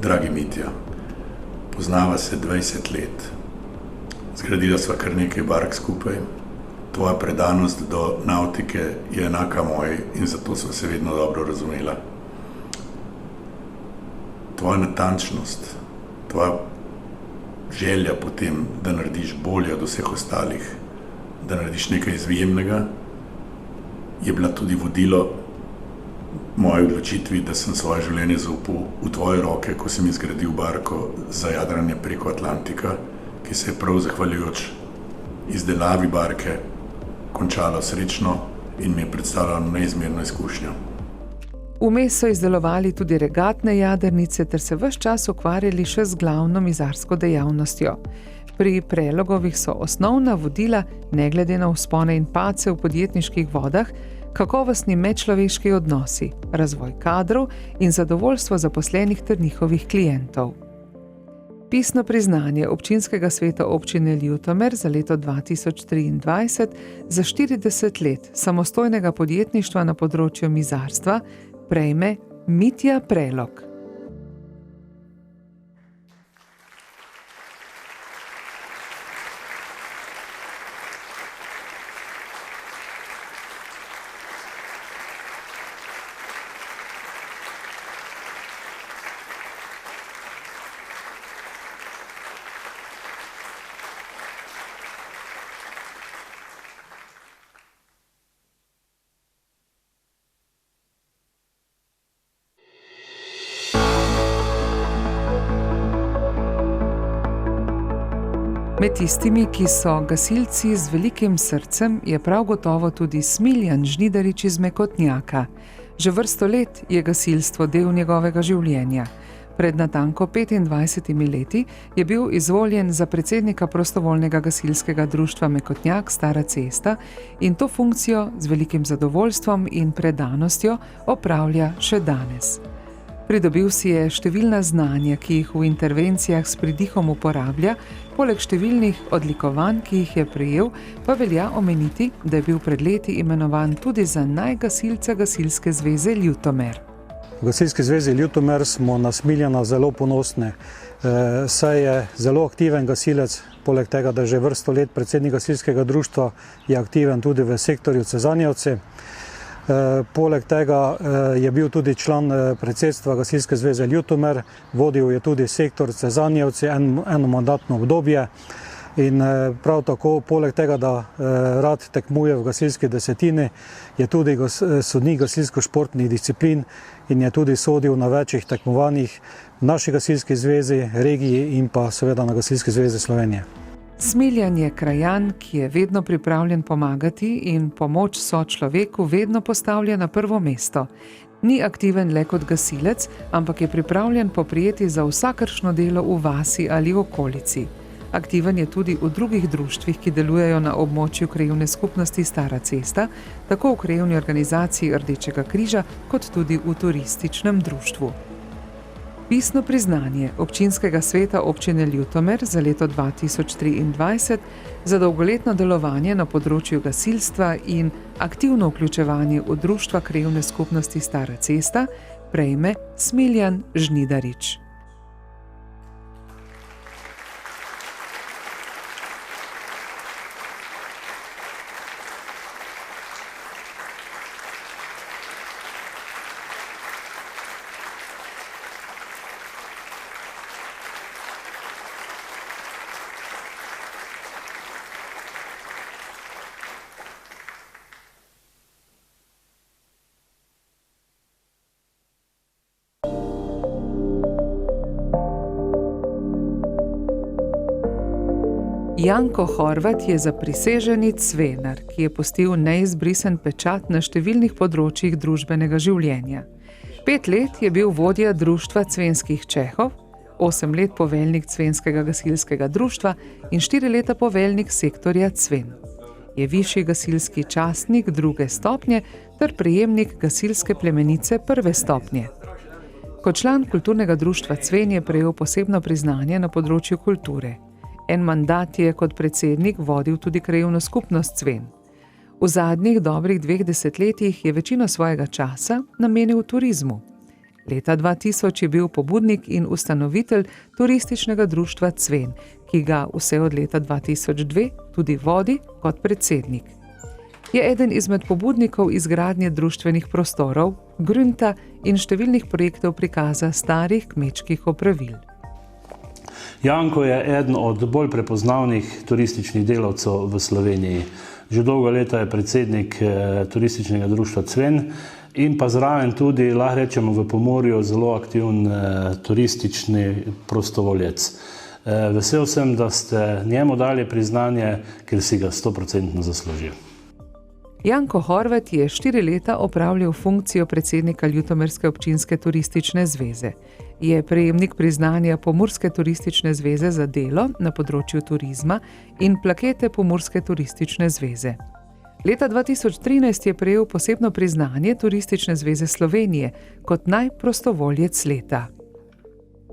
Dragi Mitja, poznava se 20 let. Zgradila sva kar nekaj bark skupaj. Tvoja predanost do navtike je enaka moji in zato sva se vedno dobro razumela. Tvoja natančnost, tvoja želja po tem, da narediš bolje od vseh ostalih, da narediš nekaj izjemnega, je bila tudi vodilo moje odločitvi, da sem svoje življenje zaupal v tvoje roke, ko sem izgradil barko za jadranje preko Atlantika, ki se je prav zahvaljujoč izdelavi barke končalo srečno in mi je predstavljalo neizmerno izkušnjo. Vmes so izdelovali tudi regatne jadrnice ter se ves čas ukvarjali še z glavno mizarsko dejavnostjo. Pri Prelogovih so osnovna vodila, ne glede na vzpone in padce v podjetniških vodah, kakovostni medčloveški odnosi, razvoj kadrov in zadovoljstvo zaposlenih ter njihovih klientov. Pisno priznanje občinskega sveta občine Ljutomer za leto 2023 za 40 let samostojnega podjetništva na področju mizarstva prejme Mitja Prelog. Med tistimi, ki so gasilci z velikim srcem, je prav gotovo tudi Smiljan Žnidarič iz Mekotnjaka. Že vrsto let je gasilstvo del njegovega življenja. Pred natanko 25 leti je bil izvoljen za predsednika prostovoljnega gasilskega društva Mekotnjak Stara cesta in to funkcijo z velikim zadovoljstvom in predanostjo opravlja še danes. Pridobil si je številna znanja, ki jih v intervencijah s pridihom uporablja, poleg številnih odlikovanj, ki jih je prejel, pa velja omeniti, da je bil pred leti imenovan tudi za najgasilca Gasilske zveze Ljutomer. V Gasilski zvezi Ljutomer smo na Smiljana zelo ponosni, saj je zelo aktiven gasilec, poleg tega, da je že vrsto let predsednik gasilskega društva, je aktiven tudi v sektorju Cezanjevci. Poleg tega je bil tudi član predsedstva Gasilske zveze Ljutomer, vodil je tudi sektor Cezanjevci eno mandatno obdobje in prav tako, poleg tega, da rad tekmuje v gasilski desetini, je tudi sodnik gasilsko-športnih disciplin in je tudi sodil na večjih tekmovanjih v naši gasilski zvezi, regiji in pa seveda na Gasilski zvezi Slovenije. Smiljan je krajan, ki je vedno pripravljen pomagati in pomoč sočloveku vedno postavlja na prvo mesto. Ni aktiven le kot gasilec, ampak je pripravljen poprijeti za vsakršno delo v vasi ali okolici. Aktiven je tudi v drugih društvih, ki delujejo na območju krajevne skupnosti Stara cesta, tako v krajevni organizaciji Rdečega križa, kot tudi v turističnem društvu. Pisno priznanje občinskega sveta občine Ljutomer za leto 2023 za dolgoletno delovanje na področju gasilstva in aktivno vključevanje v društva krajevne skupnosti Stara cesta prejme Smiljan Žnidarič. Janko Horvat je zapriseženi cvenar, ki je pustil neizbrisen pečat na številnih področjih družbenega življenja. 5 let je bil vodja društva cvenskih Čehov, 8 let poveljnik Cvenskega gasilskega društva in 4 leta poveljnik sektorja Cven. Je višji gasilski častnik 2. stopnje ter prejemnik gasilske plemenice 1. stopnje. Kot član kulturnega društva Cven je prejel posebno priznanje na področju kulture. En mandat je kot predsednik vodil tudi krajevno skupnost Cven. V zadnjih dobrih 2 desetletjih je večino svojega časa namenil turizmu. Leta 2000 je bil pobudnik in ustanovitelj turističnega društva Cven, ki ga vse od leta 2002 tudi vodi kot predsednik. Je eden izmed pobudnikov izgradnje društvenih prostorov, grunta in številnih projektov prikaza starih kmečkih opravil. Janko je eden od bolj prepoznavnih turističnih delavcev v Sloveniji. Že dolgo leta je predsednik turističnega društva Cven in pa zraven tudi, lahko rečemo, v Pomorju zelo aktiven turistični prostovoljec. Vesel sem, da ste njemu dali priznanje, ker si ga 100% zaslužil. Janko Horvat je 4 leta opravljal funkcijo predsednika Ljutomerske občinske turistične zveze. Je prejemnik priznanja Pomurske turistične zveze za delo na področju turizma in plakete Pomurske turistične zveze. Leta 2013 je prejel posebno priznanje Turistične zveze Slovenije kot najprostovoljec leta.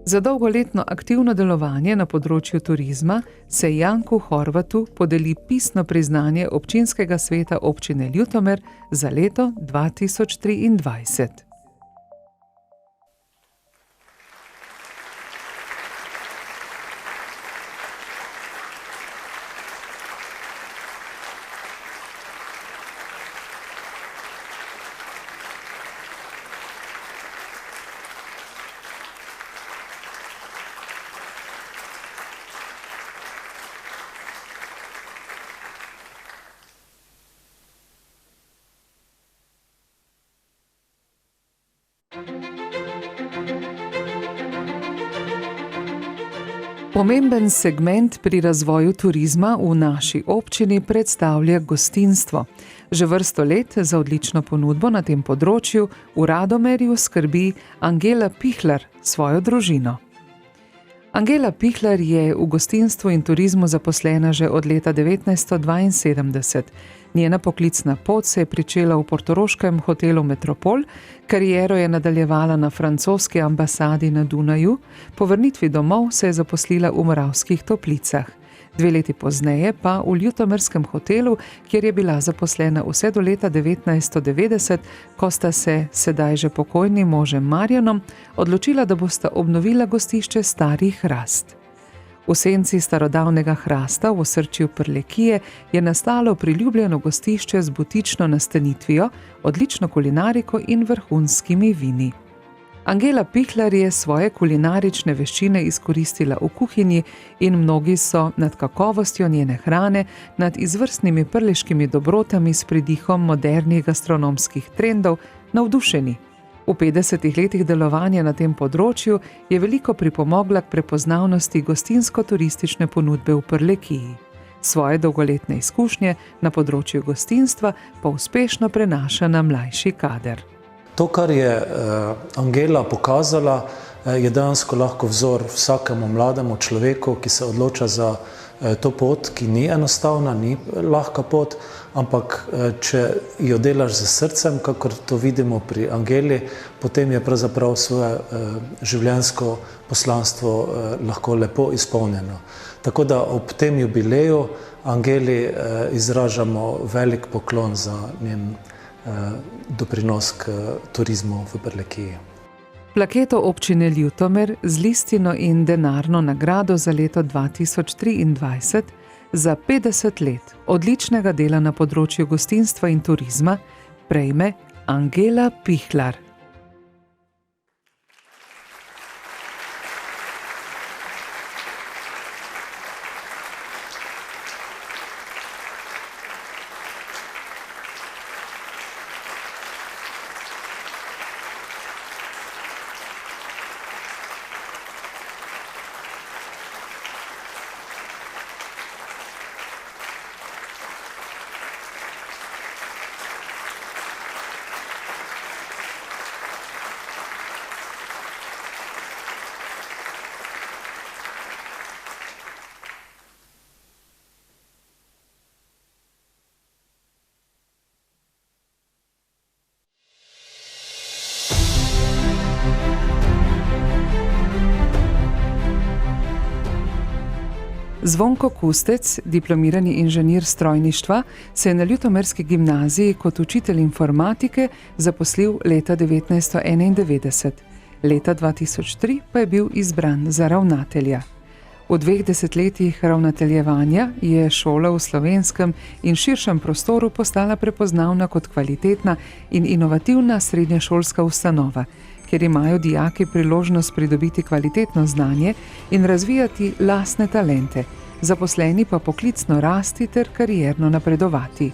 Za dolgoletno aktivno delovanje na področju turizma se Janku Horvatu podeli pisno priznanje občinskega sveta občine Ljutomer za leto 2023. Pomemben segment pri razvoju turizma v naši občini predstavlja gostinstvo. Že vrsto let za odlično ponudbo na tem področju v Radomerju skrbi Angela Pihler s svojo družino. Angela Pihlar je v gostinstvu in turizmu zaposlena že od leta 1972. Njena poklicna pot se je pričela v portoroškem hotelu Metropol, kariero je nadaljevala na francoski ambasadi na Dunaju, po vrnitvi domov se je zaposlila v Moravskih Toplicah. 2 leti pozneje pa v ljutomerskem hotelu, kjer je bila zaposlena vse do leta 1990, ko sta se sedaj že pokojnim možem Marjanom odločila, da bosta obnovila gostišče Stari Hrast. V senci starodavnega hrasta v osrčju Prlekije je nastalo priljubljeno gostišče z butično nastanitvijo, odlično kulinariko in vrhunskimi vini. Angela Pihlar je svoje kulinarične veščine izkoristila v kuhinji in mnogi so nad kakovostjo njene hrane, nad izvrstnimi prleškimi dobrotami s pridihom modernih gastronomskih trendov navdušeni. V 50 letih delovanja na tem področju je veliko pripomogla k prepoznavnosti gostinsko-turistične ponudbe v Prlekiji. Svoje dolgoletne izkušnje na področju gostinstva pa uspešno prenaša na mlajši kader. To, kar je Angela pokazala, je dejansko lahko vzor vsakemu mlademu človeku, ki se odloča za to pot, ki ni enostavna, ni lahka pot, ampak če jo delaš z srcem, kakor to vidimo pri Angeli, potem je pravzaprav svoje življenjsko poslanstvo lahko lepo izpolnjeno. Tako da ob tem jubileju Angeli izražamo velik poklon za njen doprinos k turizmu v Prlekiji. Plaketo občine Ljutomer z listino in denarno nagrado za leto 2023 za 50 let odličnega dela na področju gostinstva in turizma prejme Angela Pihlar. Zvonko Kustec, diplomirani inženir strojništva, se je na Ljutomerski gimnaziji kot učitelj informatike zaposlil leta 1991. Leta 2003 pa je bil izbran za ravnatelja. V 2 desetletjih ravnateljevanja je šola v slovenskem in širšem prostoru postala prepoznavna kot kvalitetna in inovativna srednješolska ustanova, kjer imajo dijaki priložnost pridobiti kvalitetno znanje in razvijati lastne talente, zaposleni pa poklicno rasti ter karierno napredovati.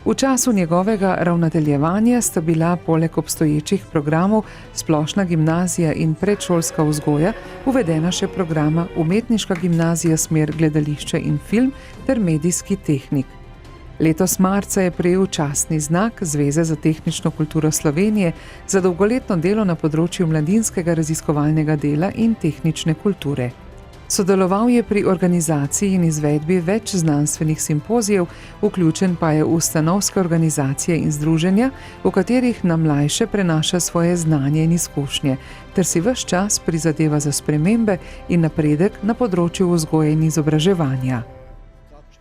V času njegovega ravnateljevanja sta bila poleg obstoječih programov splošna gimnazija in predšolska vzgoja uvedena še programa umetniška gimnazija smer gledališče in film ter medijski tehnik. Letos marca je prejel častni znak Zveze za tehnično kulturo Slovenije za dolgoletno delo na področju mladinskega raziskovalnega dela in tehnične kulture. Sodeloval je pri organizaciji in izvedbi več znanstvenih simpozijev, vključen pa je v ustanovske organizacije in združenja, v katerih na mlajše prenaša svoje znanje in izkušnje, ter si ves čas prizadeva za spremembe in napredek na področju vzgoje in izobraževanja.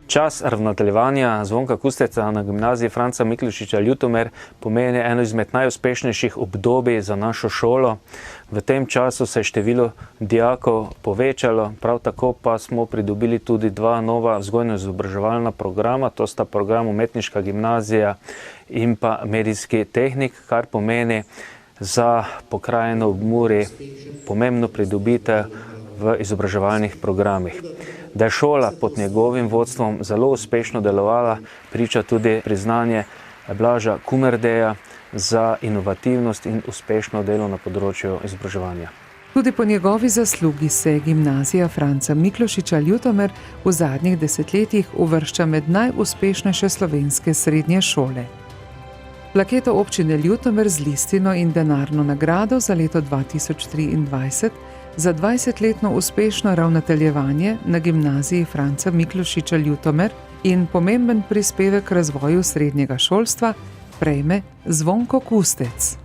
Čas ravnateljevanja Zvonka Kusteca na gimnaziji Franca Miklošiča Ljutomer pomeni eno izmed najuspešnejših obdobij za našo šolo. V tem času se je število dijakov povečalo, prav tako pa smo pridobili tudi 2 nova vzgojno-izobraževalna programa, to sta program umetniška gimnazija in pa medijski tehnik, kar pomeni za pokrajino ob Muri pomembno pridobitev v izobraževalnih programih. Da je šola pod njegovim vodstvom zelo uspešno delovala, priča tudi priznanje Blaža Kumerdeja za inovativnost in uspešno delo na področju izobraževanja. Tudi po njegovi zaslugi se je gimnazija Franca Miklošiča Ljutomer v zadnjih desetletjih uvršča med najuspešnejše slovenske srednje šole. Plaketo občine Ljutomer z listino in denarno nagrado za leto 2023 za 20-letno uspešno ravnateljevanje na gimnaziji Franca Miklošiča Ljutomer in pomemben prispevek k razvoju srednjega šolstva prejme Zvonko Kustec.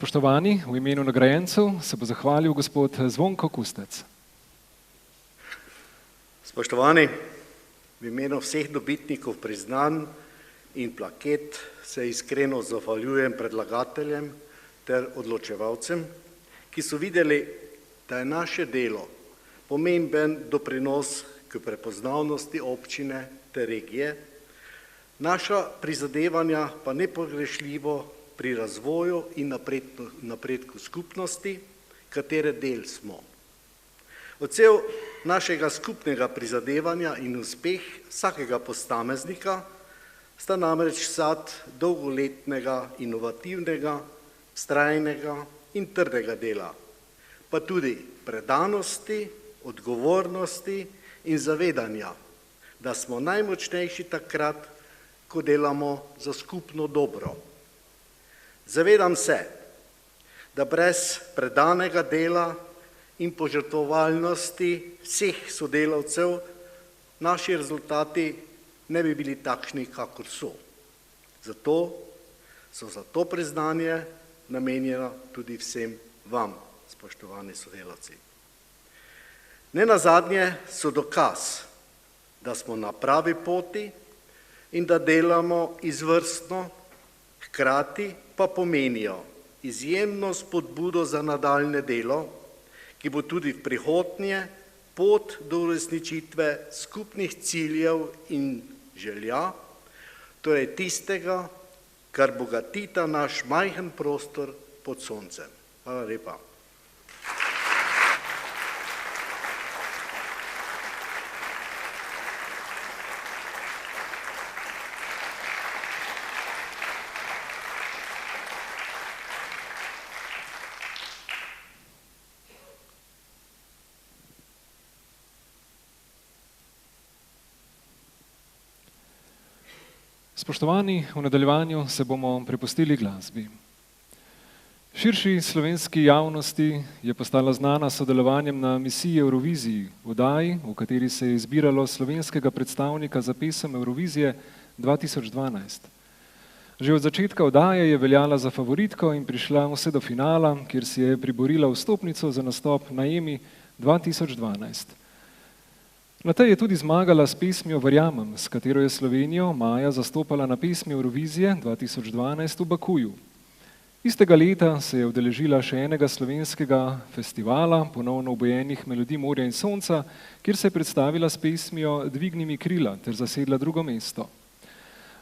Spoštovani, v imenu nagrajencev se bo zahvalil gospod Zvonko Kustec. Spoštovani, v imenu vseh dobitnikov priznanj in plaket se iskreno zahvaljujem predlagateljem ter odločevalcem, ki so videli, da je naše delo pomemben doprinos k prepoznavnosti občine ter regije, naša prizadevanja pa nepogrešljivo pri razvoju in napredku skupnosti, katere del smo. Odsev našega skupnega prizadevanja in uspeh vsakega posameznika sta namreč sad dolgoletnega, inovativnega, vztrajnega in trdega dela, pa tudi predanosti, odgovornosti in zavedanja, da smo najmočnejši takrat, ko delamo za skupno dobro. Zavedam se, da brez predanega dela in požrtvovalnosti vseh sodelavcev naši rezultati ne bi bili takšni, kakor so. Zato so za to priznanje namenjena tudi vsem vam, spoštovani sodelavci. Nenazadnje so dokaz, da smo na pravi poti in da delamo izvrstno, hkrati pa pomenijo izjemno spodbudo za nadaljne delo, ki bo tudi v prihodnje pot do uresničitve skupnih ciljev in želja, torej tistega, kar bogatita naš majhen prostor pod soncem. Hvala lepa. Spoštovani, v nadaljevanju se bomo prepustili glasbi. Širši slovenski javnosti je postala znana s sodelovanjem na misiji Euroviziji, oddaji, v kateri se je izbiralo slovenskega predstavnika za pesem Eurovizije 2012. Že od začetka oddaje je veljala za favoritko in prišla vse do finala, kjer si je priborila vstopnico za nastop na EMI 2012. Na tej je tudi zmagala s pesmijo Verjamem, s katero je Slovenijo maja zastopala na pesmi Eurovizije 2012 v Bakuju. Istega leta se je udeležila še enega slovenskega festivala, ponovno obojenih melodij morja in sonca, kjer se je predstavila s pesmijo Dvigni mi krila ter zasedla drugo mesto.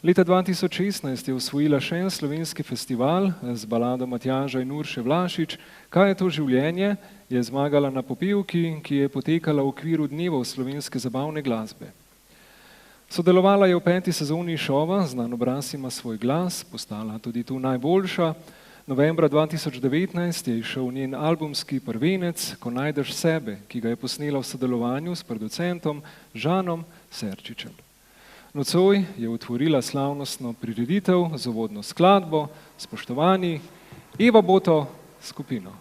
Leta 2016 je osvojila še en slovenski festival z balado Matjaža in Urše Vlašič, Kaj je to življenje, je zmagala na popevki, ki je potekala v okviru dnevov slovenske zabavne glasbe. Sodelovala je v 5. sezoni šova Znan obraz ima svoj glas, postala tudi tu najboljša. Novembra 2019 je izšel njen albumski prvenec Ko najdeš sebe, ki ga je posnela v sodelovanju s producentom Žanom Serčičem. Nocoj je otvorila slavnostno prireditev z uvodno skladbo Spoštovani Eva Boto skupino.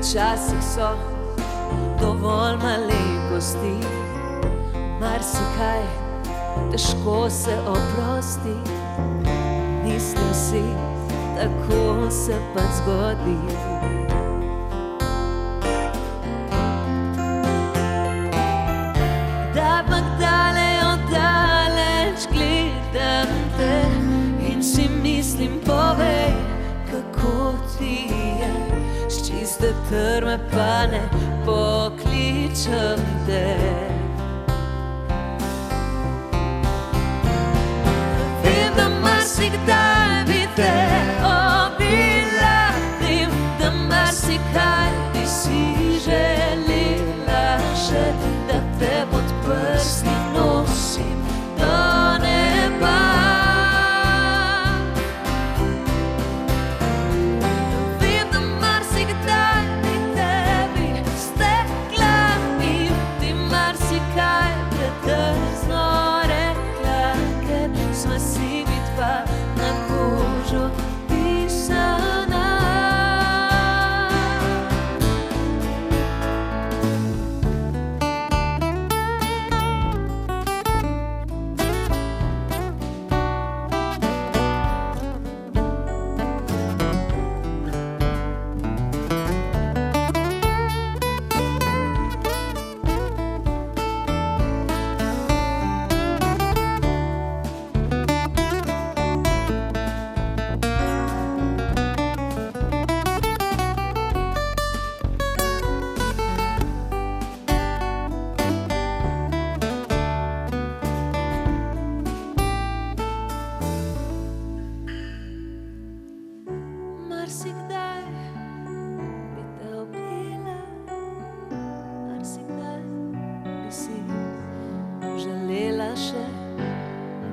Včasih so dovolj malenkosti, marsikaj težko se oprosti. Mislim si, tako se pa zgodi. Da pa daleč gledam te in si mislim, povej, kako ti je. Čiste trme pa ne pokličem te. Vem, da marsikdaj bi te obila, vem, da marsikaj bi si želela še, da te pod prsti nosim do neba.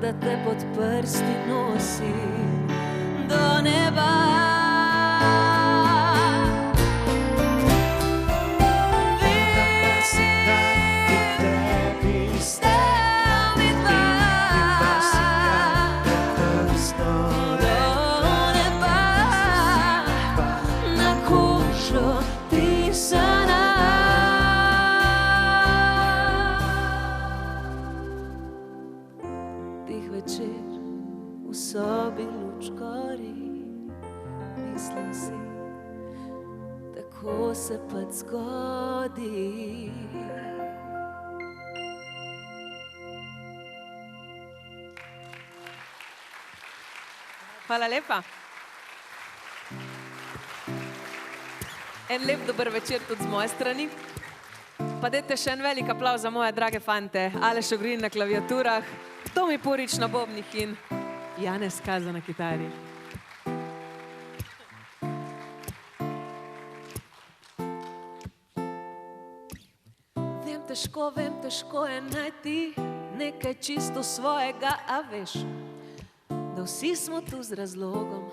Da te pod prsti nosim do neba. Vem, se pač zgodi. Hvala lepa. En lep dober večer tudi z moje strani. Pa dajte še en velik aplavz za moje drage fante. Aleš Ogrin na klaviaturah, Tomi Purič na bobnih in Janez Kaza na kitari. Vem, težko je najti nekaj čisto svojega, a veš, da vsi smo tu z razlogom.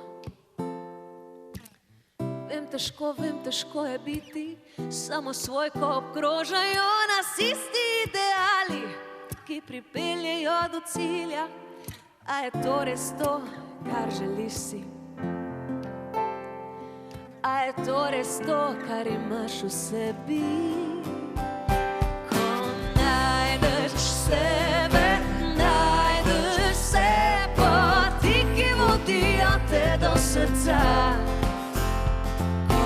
Vem, težko je biti samo svoj, ko obkrožajo nas isti ideali, ki pripeljejo do cilja. A je to res to, kar želiš si? A je to res to, kar imaš v sebi? Ko najdeš sebe, najdeš se, poti, ki vodijo te do srca. Ko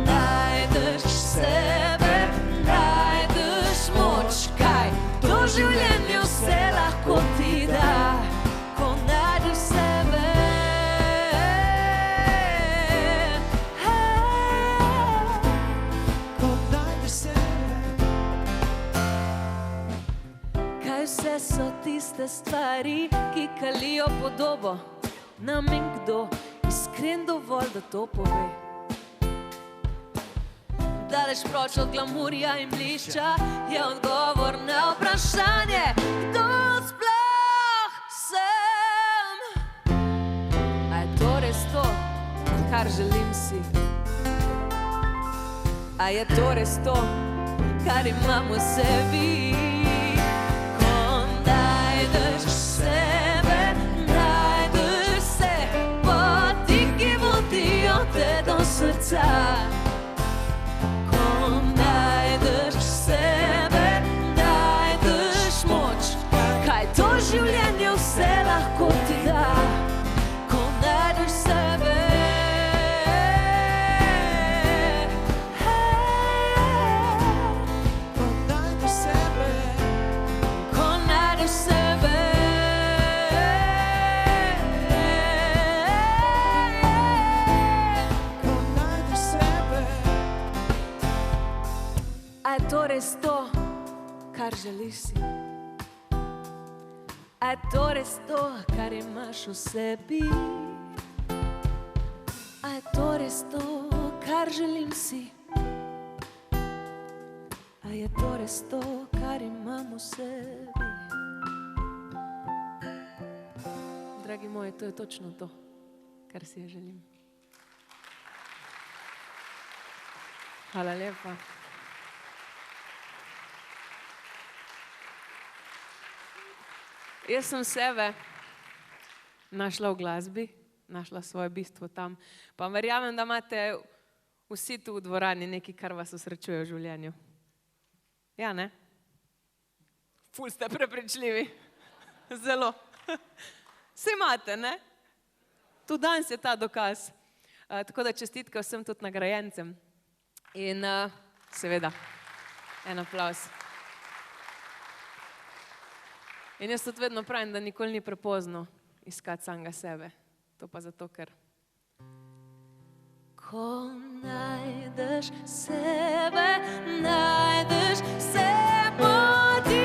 najdeš sebe, najdeš moč, kaj to življenje vse lahko ti da. Ko najdeš sebe, ko najdeš sebe. Kaj vse so tiste stvari, ki kalijo podobo nam in kdo iskren dovolj, da to pove? Daleč proč od glamurja in blišča je odgovor na vprašanje, kdo sploh sem. A je to res to, kar želim si? A je to res to, kar imam v sebi? Ko najdeš sebe, najdeš se, poti, ki vodijo te do srca. Ko najdeš sebe, najdeš moč, kaj to življenje vse lahko ti da. Ko najdeš sebe, ko najdeš sebe, ko najdeš sebe, ko najdeš sebe. A je to res to, kar želiš si? A je to res to, kar imaš v sebi? A je to res to, kar želim si? A je to res to, kar imam v sebi? Dragi moji, to je točno to, kar si je želim. Hvala lepa. Jaz sem sebe našla v glasbi, našla svoje bistvo tam. Pa verjamem, da imate vsi tu v dvorani nekaj, kar vas osrečuje v življenju. Ja, ne? Ful ste prepričljivi. Zelo. Vse imate, ne? Tu danes je ta dokaz. Tako da čestitke vsem tudi nagrajencem. In seveda, en aplavz. In jaz tudi vedno pravim, da nikoli ni prepozno iskati samega sebe. To pa zato, ker ko najdeš sebe, najdeš se poti.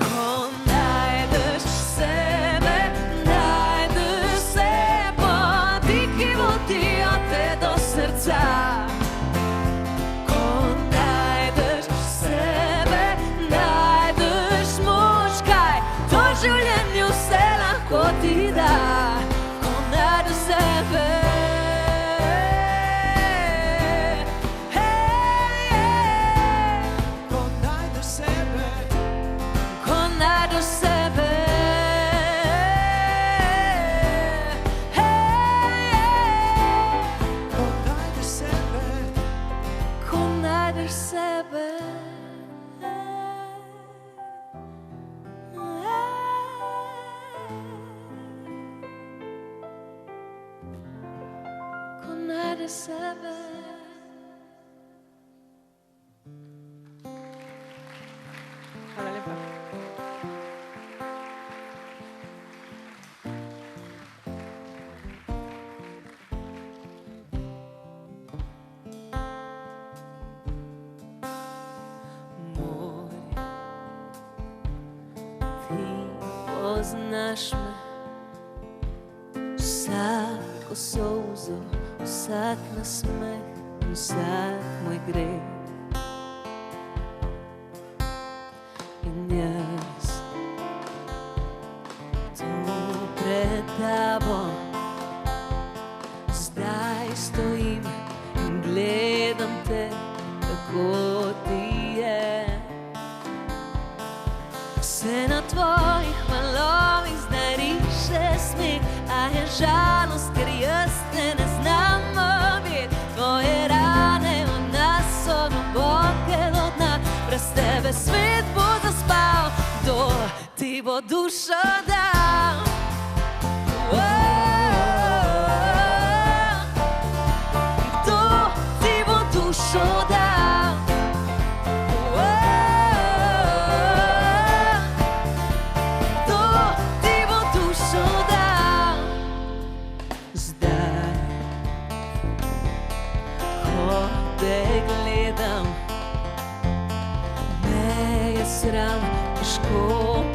Ko najdeš sebe, najdeš se poti, ki vodijo te do srca. Življenju vse lahko ti da, ko najdeš sebe. Ko najdeš sebe. Ko najdeš sebe. Ko najdeš sebe. Ko najdeš sebe. brez sebe. Hvala lepa. Poznaš me, vsako solzo, vsak nasmeh, vsak moj greh. In jaz tu pred tabo zdaj stojim in gledam te, kako ti je. Se na tvojih valovih zdaj riše smeh, a je žalost, ker jaz te ne znam objeti. Tvoje rane od nas so globoke do dna, brez tebe svet bo zaspal, kdo ti bo dušo dal? Kdo ti bo dušo dal? Sram, težko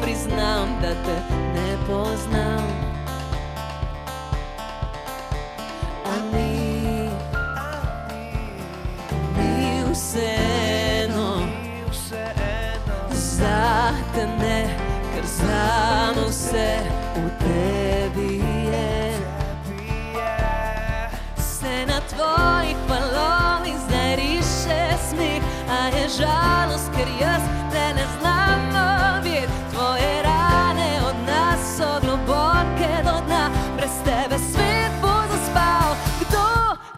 priznam, da te ne poznam. A ni vseeno, zate ne, ker zame vse v tebi je. Se na tvojih valovih zdaj riše smeh, a je žalost, ker jaz te ne znam objeti. Tvoje rane od nas so globoke do dna, brez tebe svet bo zaspal, kdo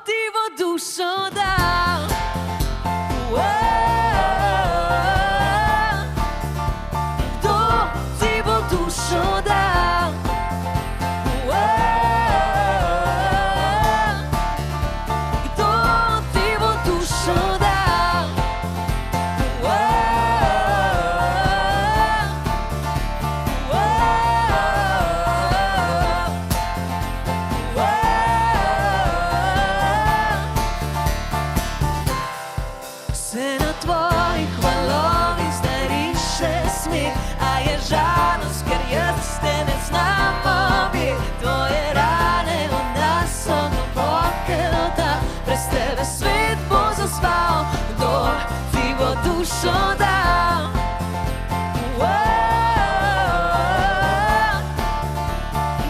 ti bo dušo dal? Kdo ti bo dušo dal? Kdo ti bo dušo dal? Se na tvojih valovih zdaj riše smeh, a je žalost, ker jaz te ne znam objeti. Tvoje rane od nas so globoke do dna, brez tebe svet bo zaspal, kdo ti bo dušo dal?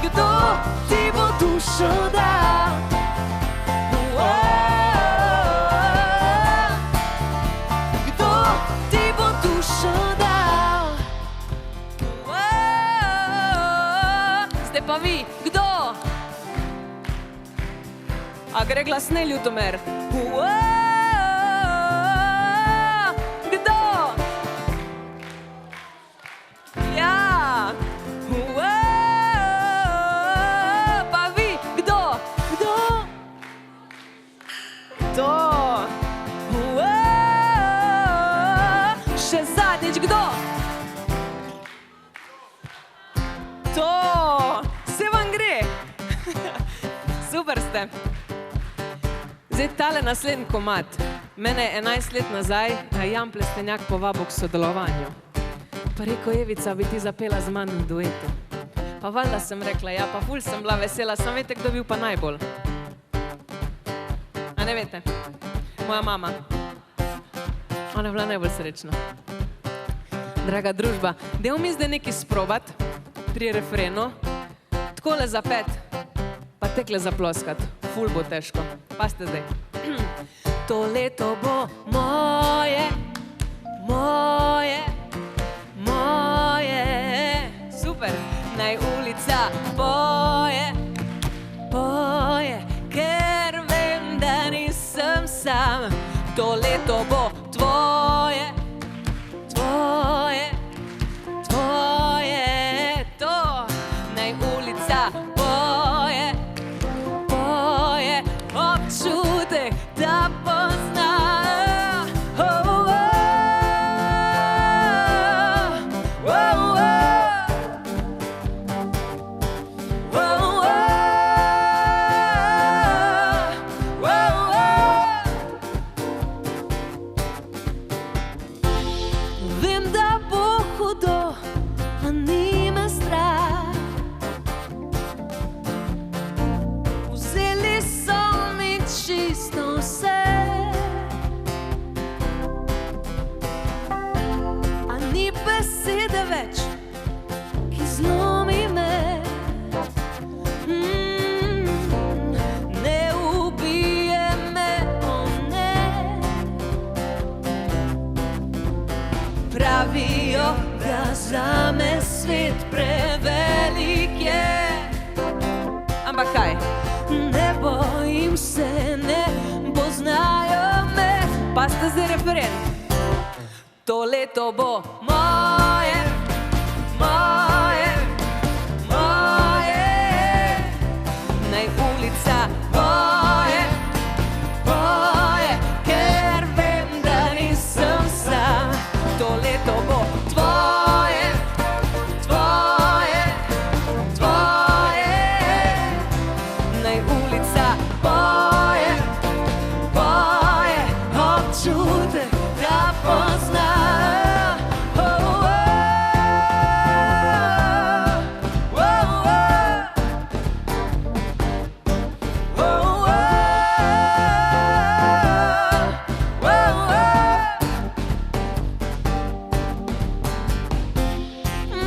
Kdo ti bo dušo dal? Zdaj pa vi, kdo? A gre glasne, Ljutomer? Kdo? Ja! Pa vi, kdo? Kdo? To! Še zadnjič, kdo? To! Se vam gre? Super ste. Zdaj tale naslednji komad. Mene je 11 let nazaj Jan Plestenjak povabil k sodelovanju. Pa rekel, Evica, bi ti zapela z mano v duetu. Pa valjda sem rekla, ja, pa ful sem bila vesela, sam veste, kdo bil pa najbolj? A ne veste? Moja mama. Ona je bila najbolj srečna. Draga družba, dajmo mi zdaj nekaj sprobat pri refrenu, takole zapet, pa tekle zaploskat. Ful bo težko. Paste zdaj. To leto bo moje, moje, moje. Super. Naj ulica poje, poje, ker vem, da nisem sam. To leto bo tvoje, tvoje, tvoje. To naj ulica poje, poje, občuj. pravijo, da zame svet prevelik je. Ampak kaj? Ne bojim se, ne poznajo me. Pa ste zdaj referent. To leto bo moje, moje, moje. Naj ulica boje, boje, ker vem, da nisem sam. To leto bo tvoje, tvoje, tvoje. Naj ulica boje, boje, občutek, da pozna.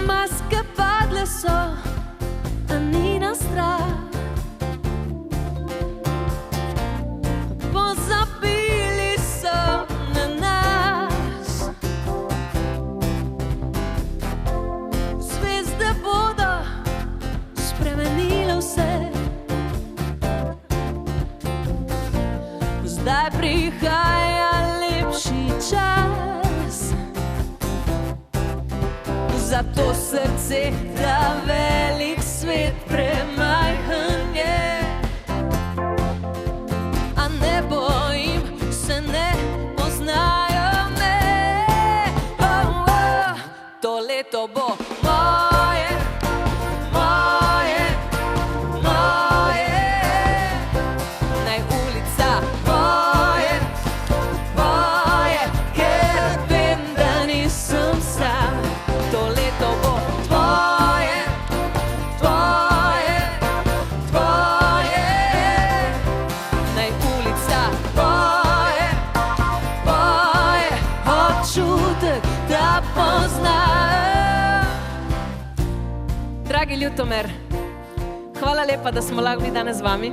Maske padle so, a ni nas strah. Pozabili so na nas. Zvezde bodo spremenile vse. Zdaj prihaja lepši čas. Zato srce, da velik svet premajhen je. A ne bojim se, ne poznajo me. Oh, oh, to leto bo moje, moje, moje. Naj ulica boje, boje, ker vem, da nisem sam. To leto bo tvoje, tvoje, tvoje. Naj ulica boje, boje, občutek, da pozna. Dragi Ljutomer, hvala lepa, da smo lahko bili danes z vami,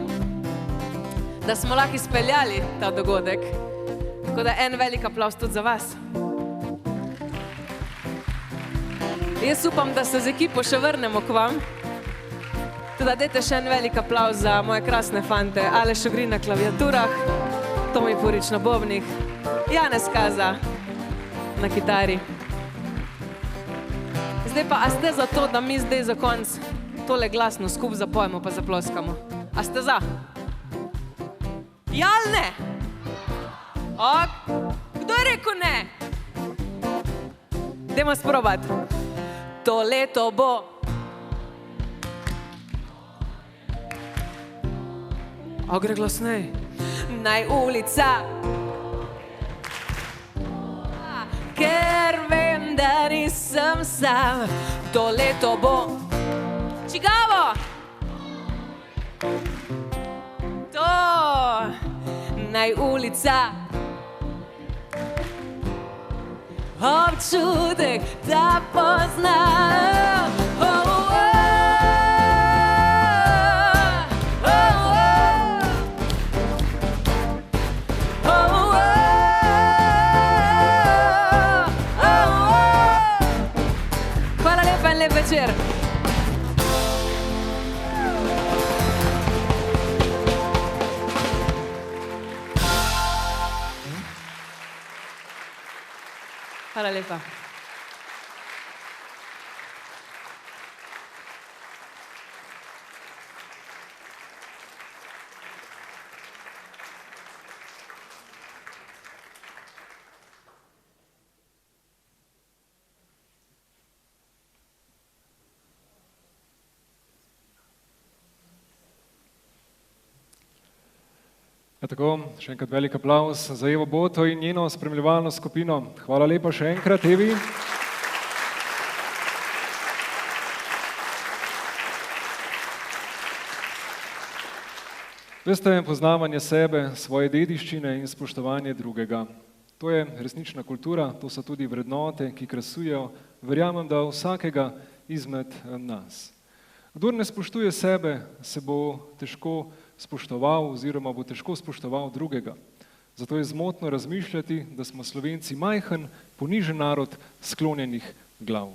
da smo lahko izpeljali ta dogodek. Tako da en velik aplavz tudi za vas. Jaz upam, da se z ekipo še vrnemo k vam. Tudi dajte še en velik aplavz za moje krasne fante. Aleš Ogrin na klaviaturah, Tomi Purič na bobnih, Janez Kaza na kitari. Zdaj pa, a ste za to, da mi zdaj za konc tole glasno skupaj zapojemo pa zaploskamo? A ste za? Ja ali ne? Kdo je rekel ne? Dajmo sprobati. To leto bo gre glasnej. Naj ulica, ker vem, da nisem sam. To leto bo čigavo? To naj ulica, občutek, da pozna. Hvala lepa in lep večer. Hvala lepa. Ja, tako, še enkrat velik aplavz za Evo Boto in njeno spremljevalno skupino. Hvala lepa še enkrat, Evi. Veste, poznavanje sebe, svoje dediščine in spoštovanje drugega. To je resnična kultura, to so tudi vrednote, ki krasujejo, verjamem, da vsakega izmed nas. Kdor ne spoštuje sebe, se bo težko spoštoval oziroma bo težko spoštoval drugega. Zato je zmotno razmišljati, da smo Slovenci majhen, ponižen narod sklonjenih glav.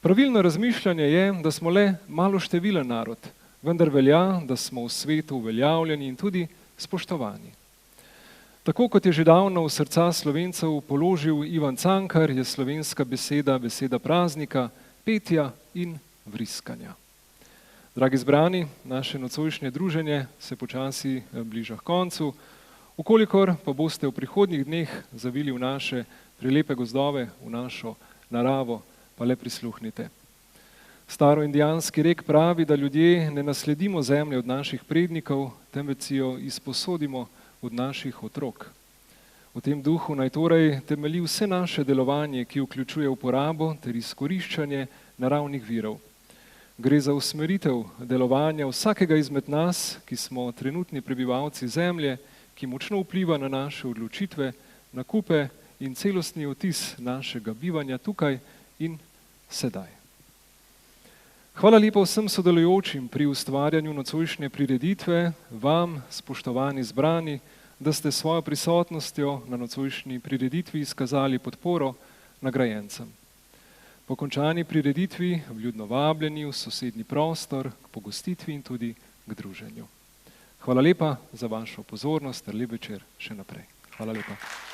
Pravilno razmišljanje je, da smo le maloštevilen narod, vendar velja, da smo v svetu uveljavljeni in tudi spoštovani. Tako kot je že davno v srca Slovencev položil Ivan Cankar, je slovenska beseda beseda praznika, petja in vriskanja. Dragi zbrani, naše nocojšnje druženje se počasi bliža k koncu. Ukolikor pa boste v prihodnjih dneh zavili v naše prelepe gozdove, v našo naravo, pa le prisluhnite. Staroindijanski rek pravi, da ljudje ne nasledimo zemlje od naših prednikov, temveč si jo izposodimo od naših otrok. V tem duhu naj torej temelji vse naše delovanje, ki vključuje uporabo ter izkoriščanje naravnih virov. Gre za usmeritev delovanja vsakega izmed nas, ki smo trenutni prebivalci zemlje, ki močno vpliva na naše odločitve, nakupe in celostni vtis našega bivanja tukaj in sedaj. Hvala lepa vsem sodelujočim pri ustvarjanju nocojšnje prireditve, vam, spoštovani zbrani, da ste svojo prisotnostjo na nocojšnji prireditvi izkazali podporo nagrajencem. Po končani prireditvi vljudno vabljeni v sosednji prostor k pogostitvi in tudi k druženju. Hvala lepa za vašo pozornost ter lep večer še naprej. Hvala lepa.